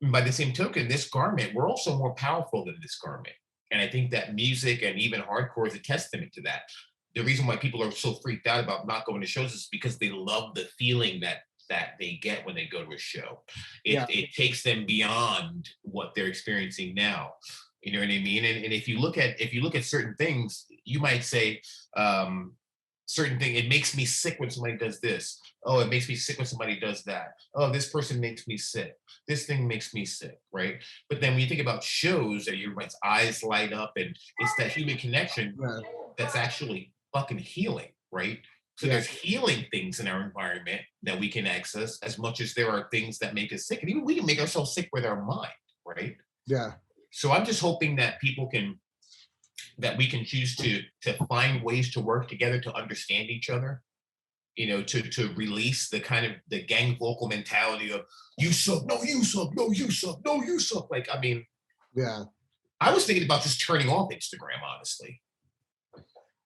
By the same token, this garment, we're also more powerful than this garment. And I think that music and even hardcore is a testament to that. The reason why people are so freaked out about not going to shows is because they love the feeling that they get when they go to a show. It takes them beyond what they're experiencing now. You know what I mean? And if you look at certain things, you might say, certain thing, it makes me sick when somebody does this. Oh, it makes me sick when somebody does that. Oh, this person makes me sick. This thing makes me sick, right? But then when you think about shows, and everyone's eyes light up, and it's that human connection that's actually fucking healing, right? So there's healing things in our environment that we can access as much as there are things that make us sick. And even we can make ourselves sick with our mind, right? Yeah. So I'm just hoping that we can choose to find ways to work together to understand each other, to release the kind of the gang vocal mentality of you suck, no, you suck, no, you suck, no, you suck. Like, I mean, I was thinking about just turning off Instagram, honestly.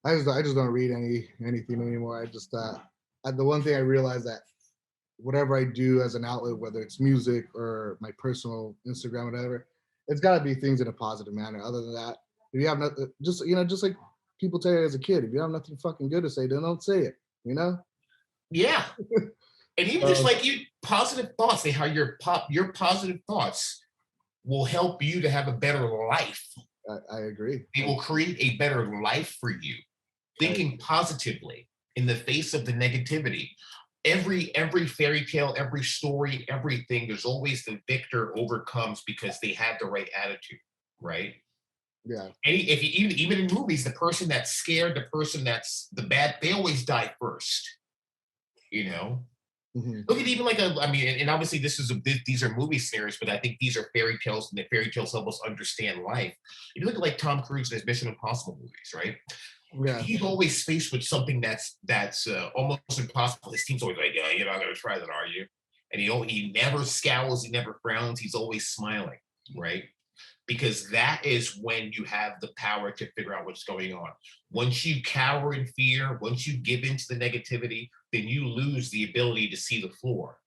I just don't read anything anymore. I just the one thing I realized that whatever I do as an outlet, whether it's music or my personal Instagram, whatever, it's got to be things in a positive manner. Other than that, if you have nothing, just like people tell you as a kid, if you have nothing fucking good to say, then don't say it. Yeah. And even just like positive thoughts, how your positive thoughts will help you to have a better life. I agree. They will create a better life for you. Thinking positively in the face of the negativity. Every fairy tale, every story, everything, there's always the victor overcomes because they had the right attitude, right? Yeah. And if you even in movies, the person that's scared, the person that's the bad, they always die first. Mm-hmm. Look at even and obviously these are movie scenarios, but I think these are fairy tales, and the fairy tales help us understand life. If you look at like Tom Cruise in his Mission Impossible movies, right? Yeah. He's always faced with something that's almost impossible. His team's always like, "Yeah, you're not going to try that, are you?" And he never scowls, he never frowns, he's always smiling, right? Because that is when you have the power to figure out what's going on. Once you cower in fear, once you give into the negativity, then you lose the ability to see the floor.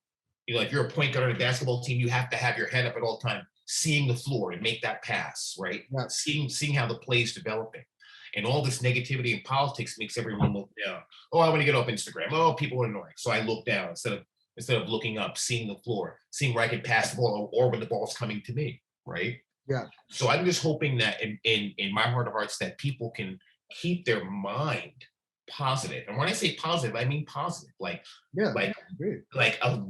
If you're a point guard on a basketball team, you have to have your head up at all time, seeing the floor and make that pass, right? Yeah. Seeing how the play is developing. And all this negativity in politics makes everyone look down. Oh, I want to get off Instagram. Oh, people are annoying. So I look down instead of looking up, seeing the floor, seeing where I can pass the ball or when the ball's coming to me, right? Yeah. So I'm just hoping that in my heart of hearts that people can keep their mind positive. And when I say positive, I mean positive.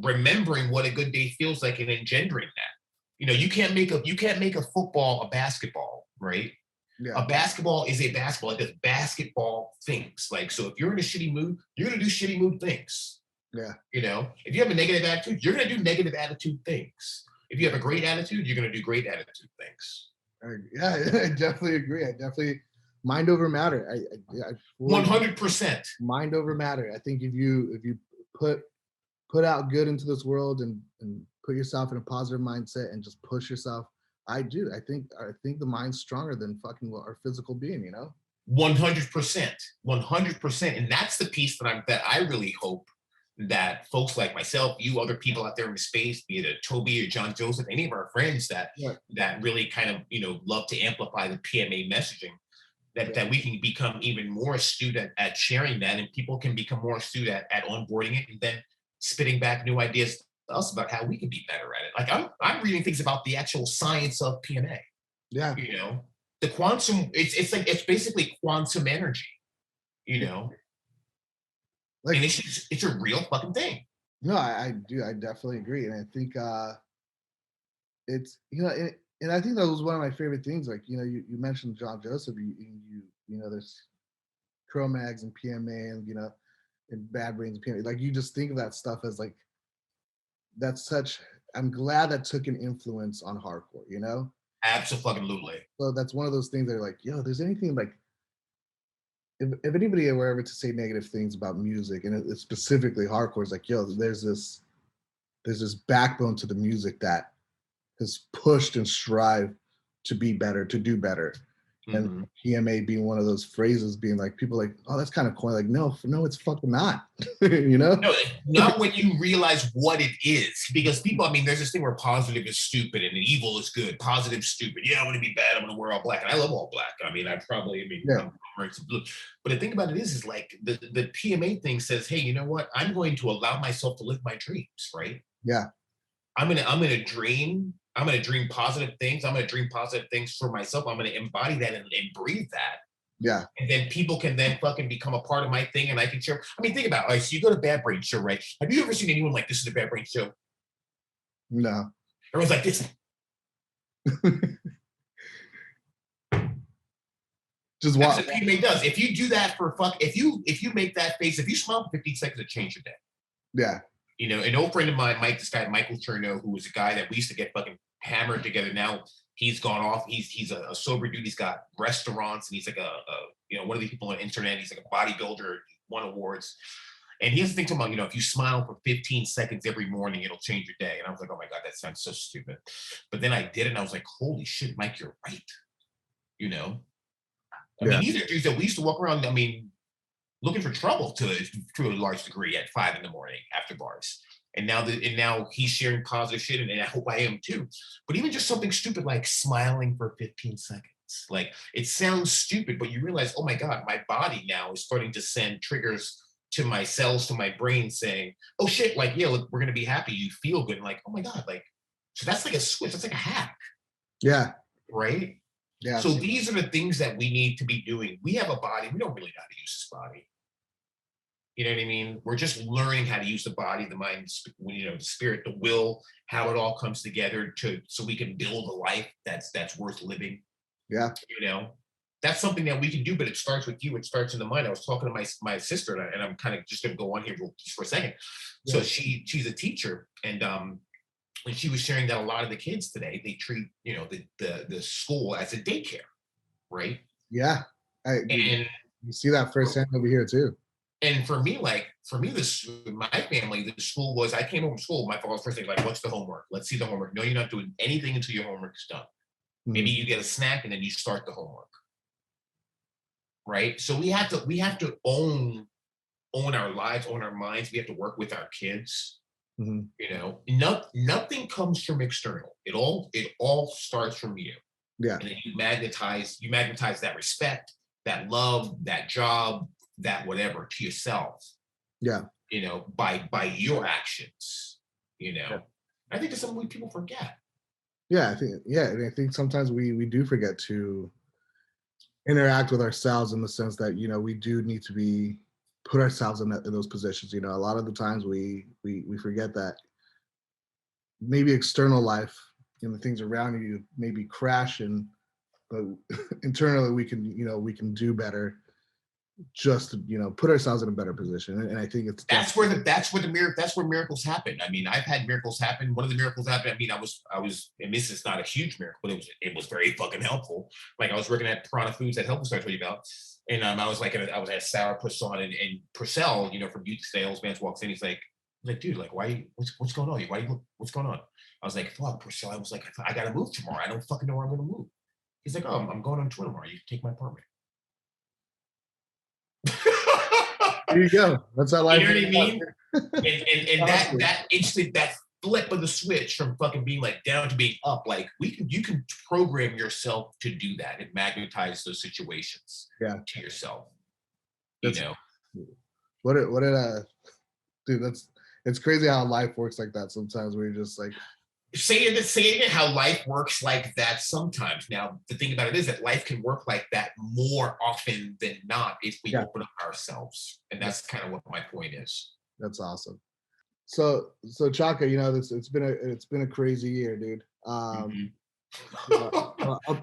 Remembering what a good day feels like and engendering that. You can't make a football a basketball, right? Yeah. A basketball is a basketball. It does basketball things. So if you're in a shitty mood, you're gonna do shitty mood things. Yeah. If you have a negative attitude, you're gonna do negative attitude things. If you have a great attitude, you're going to do great attitude things. I definitely agree. I definitely mind over matter. 100% mind over matter. I think if you put out good into this world and put yourself in a positive mindset and just push yourself, I think the mind's stronger than fucking our physical being. 100%, 100%, and that's the piece that I really hope that folks like myself, you other people out there in the space, be it a Toby or John Joseph, any of our friends that really kind of, love to amplify the PMA messaging, that we can become even more astute at sharing that, and people can become more astute at onboarding it and then spitting back new ideas to us about how we can be better at it. Like I'm reading things about the actual science of PMA. Yeah. The quantum, it's basically quantum energy, Like, And it's a real fucking thing. no, I do. I definitely agree. And I think it's, and I think that was one of my favorite things. Like, you mentioned John Joseph, there's Cro-Mags and PMA and, and Bad Brains and PMA. Like, you just think of that stuff as like, that's such, I'm glad that took an influence on hardcore. Absolutely. So that's one of those things that are like, there's anything like, if anybody were ever to say negative things about music and it's specifically hardcore, it's like, there's this backbone to the music that has pushed and strived to be better, to do better. And Mhm. PMA being one of those phrases, being like, people like, oh, that's kind of corny. Like, no, it's fucking not. you know? No, not when you realize what it is. Because people, I mean, there's this thing where positive is stupid and evil is good. Positive, stupid. Yeah, I'm going to be bad. I'm going to wear all black. And I love all black. I mean, I'm wearing some blue. But the thing about it is like the PMA thing says, hey, you know what? I'm going to allow myself to live my dreams, right? Yeah. I'm gonna dream. I'm gonna dream positive things. I'm gonna dream positive things for myself. I'm gonna embody that and breathe that. Yeah. And then people can then fucking become a part of my thing and I can share. I mean, think about it. Like, so you go to Bad Brain Show, right? Have you ever seen anyone like, this is a Bad Brain Show? No. Everyone's like this. Just That's what what PMA does. If you do that for if you make that face, if you smile for 15 seconds, it changes your day. Yeah. An old friend of mine, this guy, Michael Cherno, who was a guy that we used to get fucking hammered together. Now he's gone off. He's a sober dude. He's got restaurants and he's like one of these people on the internet. He's like a bodybuilder, won awards. And he has to think about, if you smile for 15 seconds every morning, it'll change your day. And I was like, oh my God, that sounds so stupid. But then I did it and I was like, holy shit, Mike, you're right. I mean, these are dudes that we used to walk around, I mean, looking for trouble to a large degree at 5 a.m. after bars. And now he's sharing positive shit, and I hope I am too. But even just something stupid like smiling for 15 seconds. Like, it sounds stupid, but you realize, oh my God, my body now is starting to send triggers to my cells, to my brain saying, oh shit, like, yeah, look, we're gonna be happy. You feel good. And like, oh my God, like, so that's like a switch, that's like a hack. Yeah. Right? Yeah. So these are the things that we need to be doing. We have a body, we don't really know how to use this body. You know what I mean? We're just learning how to use the body, the mind, the spirit, the will, how it all comes together so we can build a life that's worth living. Yeah. That's something that we can do, but it starts with you. It starts in the mind. I was talking to my sister, and I'm kind of just going to go on here just for a second. Yeah. So she's a teacher, and she was sharing that a lot of the kids today, they treat the school as a daycare, right? Yeah, you see that firsthand over here too. And for me, my family, the school was, I came home from school, my father's first thing, like, what's the homework? Let's see the homework. No, you're not doing anything until your homework's done. Mm-hmm. Maybe you get a snack and then you start the homework. Right? So we have to own our lives, own our minds. We have to work with our kids. Mm-hmm. Nothing comes from external. It all starts from you. Yeah. And then you magnetize that respect, that love, that job, that whatever to yourself. Yeah. By your actions. Yeah. I think that's something people forget. Yeah, and I think sometimes we do forget to interact with ourselves in the sense that we do need to put ourselves in those positions. A lot of the times we forget that maybe external life and the things around you may be crashing, but internally we can do better. Just to, put ourselves in a better position, and I think that's where miracles happen. I mean, I've had miracles happen. One of the miracles happened. I mean, I was, and this is not a huge miracle, but it was very fucking helpful. Like, I was working at Piranha Foods, that health food I told you about, and I was at Sourpuss on, and Purcell, from youth salesman walks in. He's like, dude, like, why? What's going on? Why you? What's going on? I was like, fuck, Purcell. I was like, I gotta move tomorrow. I don't fucking know where I'm gonna move. He's like, oh, I'm going on tour tomorrow. You take my apartment. There you go. That's how life. You know what I mean? and that instant, that flip of the switch from fucking being like down to being up, like you can program yourself to do that and magnetize those situations to yourself. What did dude, it's crazy how life works like that sometimes, where you're just like, saying it how life works like that sometimes. Now, the thing about it is that life can work like that more often than not if we open up ourselves. And that's kind of what my point is. That's awesome. So Chaka, it's been a crazy year, dude.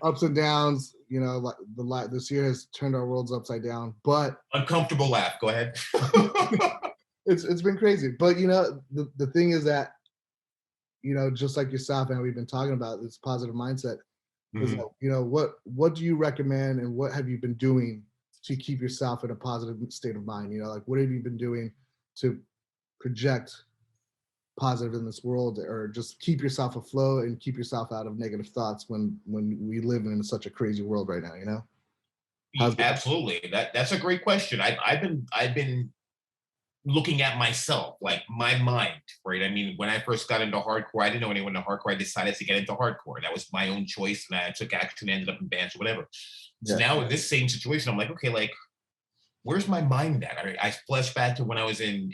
Ups and downs. Like this year has turned our worlds upside down. But uncomfortable laugh. Go ahead. It's been crazy. But the thing is that just like yourself and we've been talking about this positive mindset. Is that, what do you recommend and what have you been doing to keep yourself in a positive state of mind? Like what have you been doing to project positive in this world, or just keep yourself afloat and keep yourself out of negative thoughts when we live in such a crazy world right now? Absolutely. That's a great question. I've been looking at myself, like my mind, right? I mean, when I first got into hardcore, I didn't know anyone in hardcore. I decided to get into hardcore. That was my own choice, and I took action, ended up in bands or whatever. So now in this same situation, I'm like, okay, like, where's my mind at? I flash back to when I was in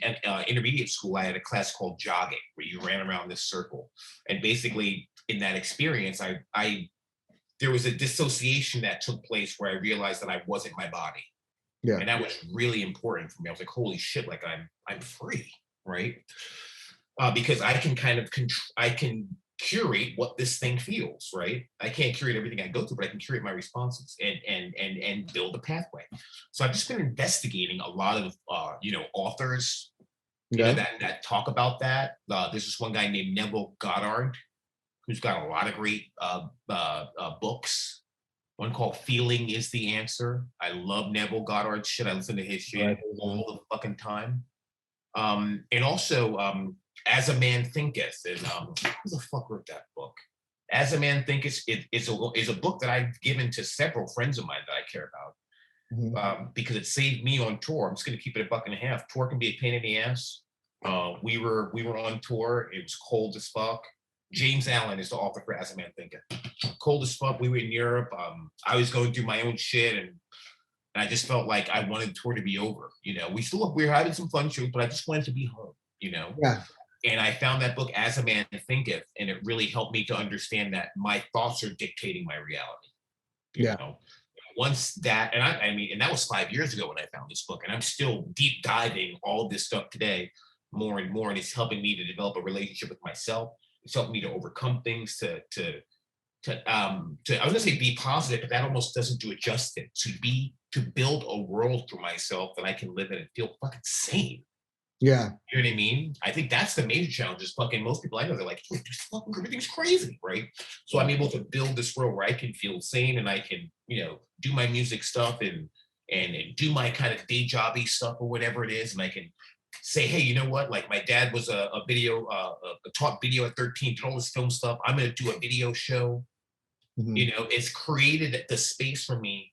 intermediate school. I had a class called jogging, where you ran around this circle, and basically in that experience, there was a dissociation that took place where I realized that I wasn't my body. Yeah. And that was really important for me. I was like, holy shit, like I'm free, right? Because I can kind of I can curate what this thing feels, right? I can't curate everything I go through, but I can curate my responses and build a pathway. So I've just been investigating a lot of authors that talk about that. There's this one guy named Neville Goddard who's got a lot of great books. One called Feeling is the Answer. I love Neville Goddard's shit. I listen to his shit all the fucking time. And also As a Man Thinketh. And who the fuck wrote that book? As a Man Thinketh is a book that I've given to several friends of mine that I care about. Because it saved me on tour. I'm just gonna keep it $1.50. Tour can be a pain in the ass. We were on tour. It was cold as fuck. James Allen is the author for As a Man Thinketh. Cold as fuck. We were in Europe. I was going through my own shit, and I just felt like I wanted the tour to be over. We were having some fun shows, but I just wanted to be home. Yeah. And I found that book, As a Man Thinketh, and it really helped me to understand that my thoughts are dictating my reality. You know? Once that, and that was 5 years ago when I found this book, and I'm still deep diving all this stuff today, more and more, and it's helping me to develop a relationship with myself. It's helped me to overcome things, I was gonna say be positive, but that almost doesn't do it justice. To build a world for myself that I can live in and feel fucking sane. Yeah. You know what I mean? I think that's the major challenge. Is fucking most people I know, they're like, fucking everything's crazy, right? So I'm able to build this world where I can feel sane and I can, do my music stuff and do my kind of day jobby stuff or whatever it is, and I can say, hey, you know what? Like my dad was a taught video at 13, did all this film stuff. I'm going to do a video show. It's created the space for me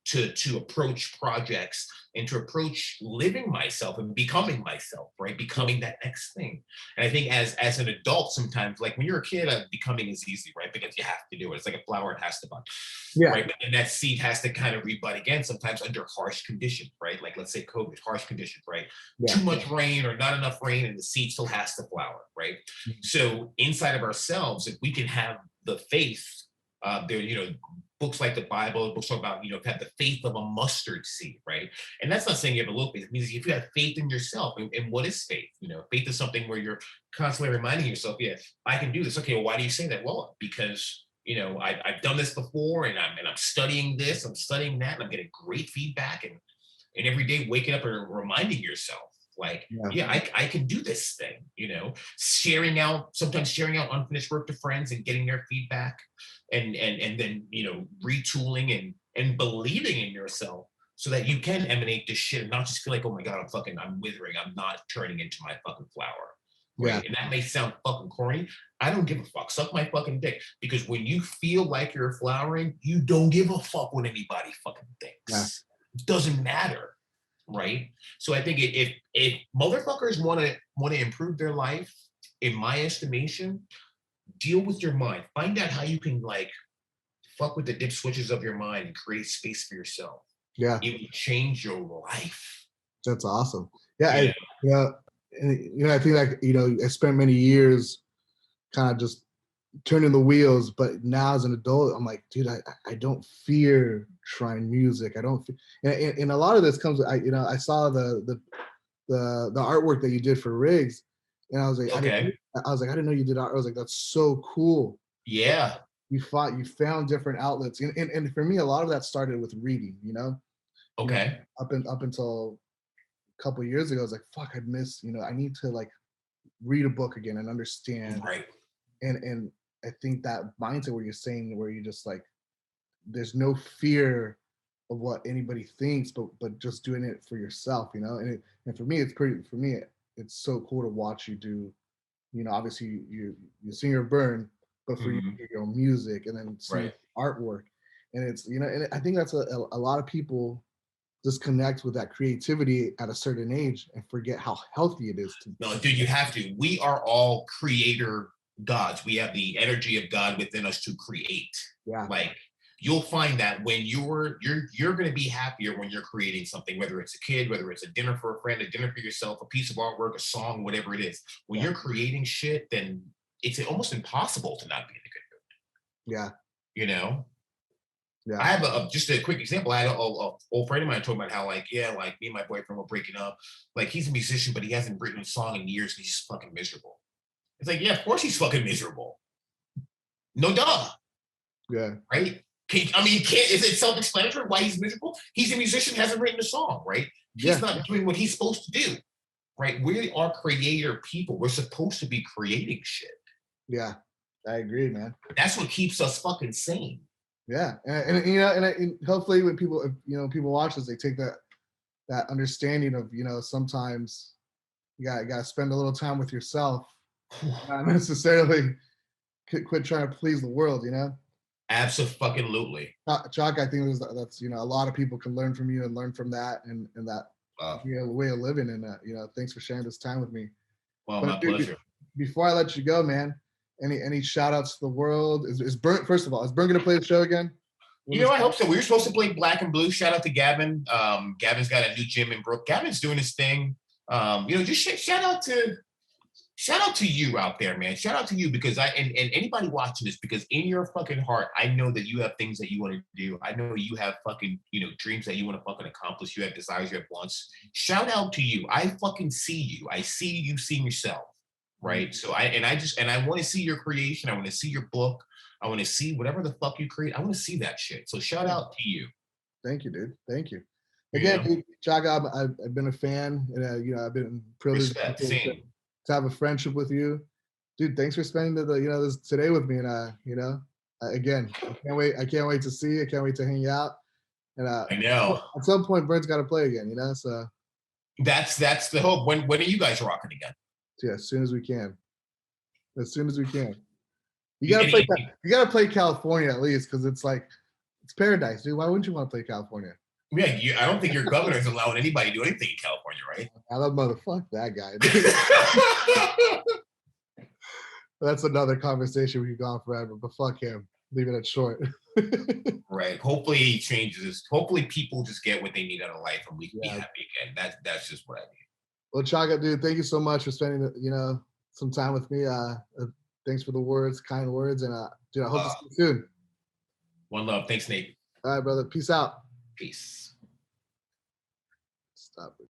to approach projects and to approach living myself and becoming myself, right? Becoming that next thing. And I think as an adult, sometimes, like when you're a kid, becoming is easy, right? Because you have to do it. It's like a flower, it has to bud. Yeah. Right. And that seed has to kind of rebud again, sometimes under harsh conditions, right? Like let's say COVID, harsh conditions, right? Yeah. Too much rain or not enough rain, and the seed still has to flower, right? Mm-hmm. So inside of ourselves, if we can have the faith, books like the Bible, books talk about, have the faith of a mustard seed, right? And that's not saying you have a little faith. It means if you have faith in yourself, and what is faith? Faith is something where you're constantly reminding yourself, yeah, I can do this. Okay, well, why do you say that? Well, because, I've done this before, and I'm studying this, I'm studying that, and I'm getting great feedback, and every day waking up and reminding yourself, like, I can do this thing, sometimes sharing out unfinished work to friends and getting their feedback, and then retooling and believing in yourself so that you can emanate this shit and not just feel like, oh my God, I'm withering, I'm not turning into my fucking flower. Right. Yeah. And that may sound fucking corny. I don't give a fuck. Suck my fucking dick. Because when you feel like you're flowering, you don't give a fuck what anybody fucking thinks. Yeah. It doesn't matter. Right. So I think if motherfuckers want to improve their life, in my estimation, deal with your mind. Find out how you can fuck with the dip switches of your mind and create space for yourself. Yeah. It will change your life. That's awesome. Yeah. I think I spent many years kind of just turning the wheels. But now as an adult, I'm like, dude, I don't fear trying music. I don't, and a lot of this comes, I saw the artwork that you did for Riggs, and I was like, Okay. I didn't know you did art. I was like, that's so cool. Yeah. You found different outlets, and for me, a lot of that started with reading. Okay. Up until a couple of years ago, I was like, fuck, I need to like read a book again and understand. Right. And I think that mindset where you're saying, where you just like, there's no fear of what anybody thinks, but just doing it for yourself, and for me, it's so cool to watch you do, obviously you sing or burn, but for you Mhm. your own music and then see Right. artwork. And it's, and I think that's a lot of people disconnect with that creativity at a certain age and forget how healthy it is No, dude, you have to. We are all creator gods. We have the energy of God within us to create. yeah, Like you'll find that when you're going to be happier when you're creating something, whether it's a kid, whether it's a dinner for a friend, a dinner for yourself, a piece of artwork, a song, whatever it is. When yeah, you're creating shit, then it's almost impossible to not be in a good yeah, mood. You know, I yeah, have just a quick example. I had a old friend of mine told me about how like, yeah, like me and my boyfriend were breaking up. Like he's a musician, but he hasn't written a song in years and he's just fucking miserable. It's like, yeah, of course he's fucking miserable. No duh, yeah, right? I mean, can't is it self-explanatory why he's miserable? He's a musician, hasn't written a song, right? He's yeah, not doing what he's supposed to do, right? We are creator people. We're supposed to be creating shit. yeah. I agree, man. That's what keeps us fucking sane. Yeah, and and hopefully when people, if, people watch this, they take that understanding of, sometimes you gotta spend a little time with yourself, not necessarily quit trying to please the world. Absolutely. Chaka, I think that's, a lot of people can learn from you and learn from that, and that Uh, way of living. And thanks for sharing this time with me. well, But my dude, pleasure. before I let you go, man, any shout outs to the world? Is Burn, first of all, is Burn gonna play the show again? You When know, is I hope so. We were supposed to play Black and Blue. Shout out to Gavin. Gavin's got a new gym in Brook. Gavin's doing his thing. Just shout out to you out there, man. Shout out to you because and anybody watching this, because in your fucking heart, I know that you have things that you want to do. I know you have fucking, dreams that you want to fucking accomplish. You have desires, you have wants. Shout out to you. I fucking see you. I see you seeing yourself. Right. So I want to see your creation. I want to see your book. I want to see whatever the fuck you create. I want to see that shit. So shout out to you. Thank you, dude. Thank you. You Again, know, dude, Chaka, I've been a fan, and I've been privileged respect, to same. have a friendship with you, dude. Thanks for spending this today with me, and again, I can't wait to see you. I can't wait to hang out, and I know. at some point, Brent's got to play again. So That's the hope. When are you guys rocking again? yeah, as soon as we can, as soon as we can. You You, gotta play. any, You gotta play California at least, because it's like it's paradise, dude. Why wouldn't you want to play California? Yeah, I don't think your governor's allowing anybody to do anything in California, right? I love motherfuck that guy. That's another conversation we could go on forever, but fuck him. Leave it at short. Right. Hopefully he changes. Hopefully people just get what they need out of life and we can be Yeah. happy again. That's just what I need. Well, Chaka, dude, thank you so much for spending some time with me. Thanks for the words, kind words, and dude, I hope to see you soon. One love. Thanks, Nate. All right, brother. Peace out. Peace. Stop it.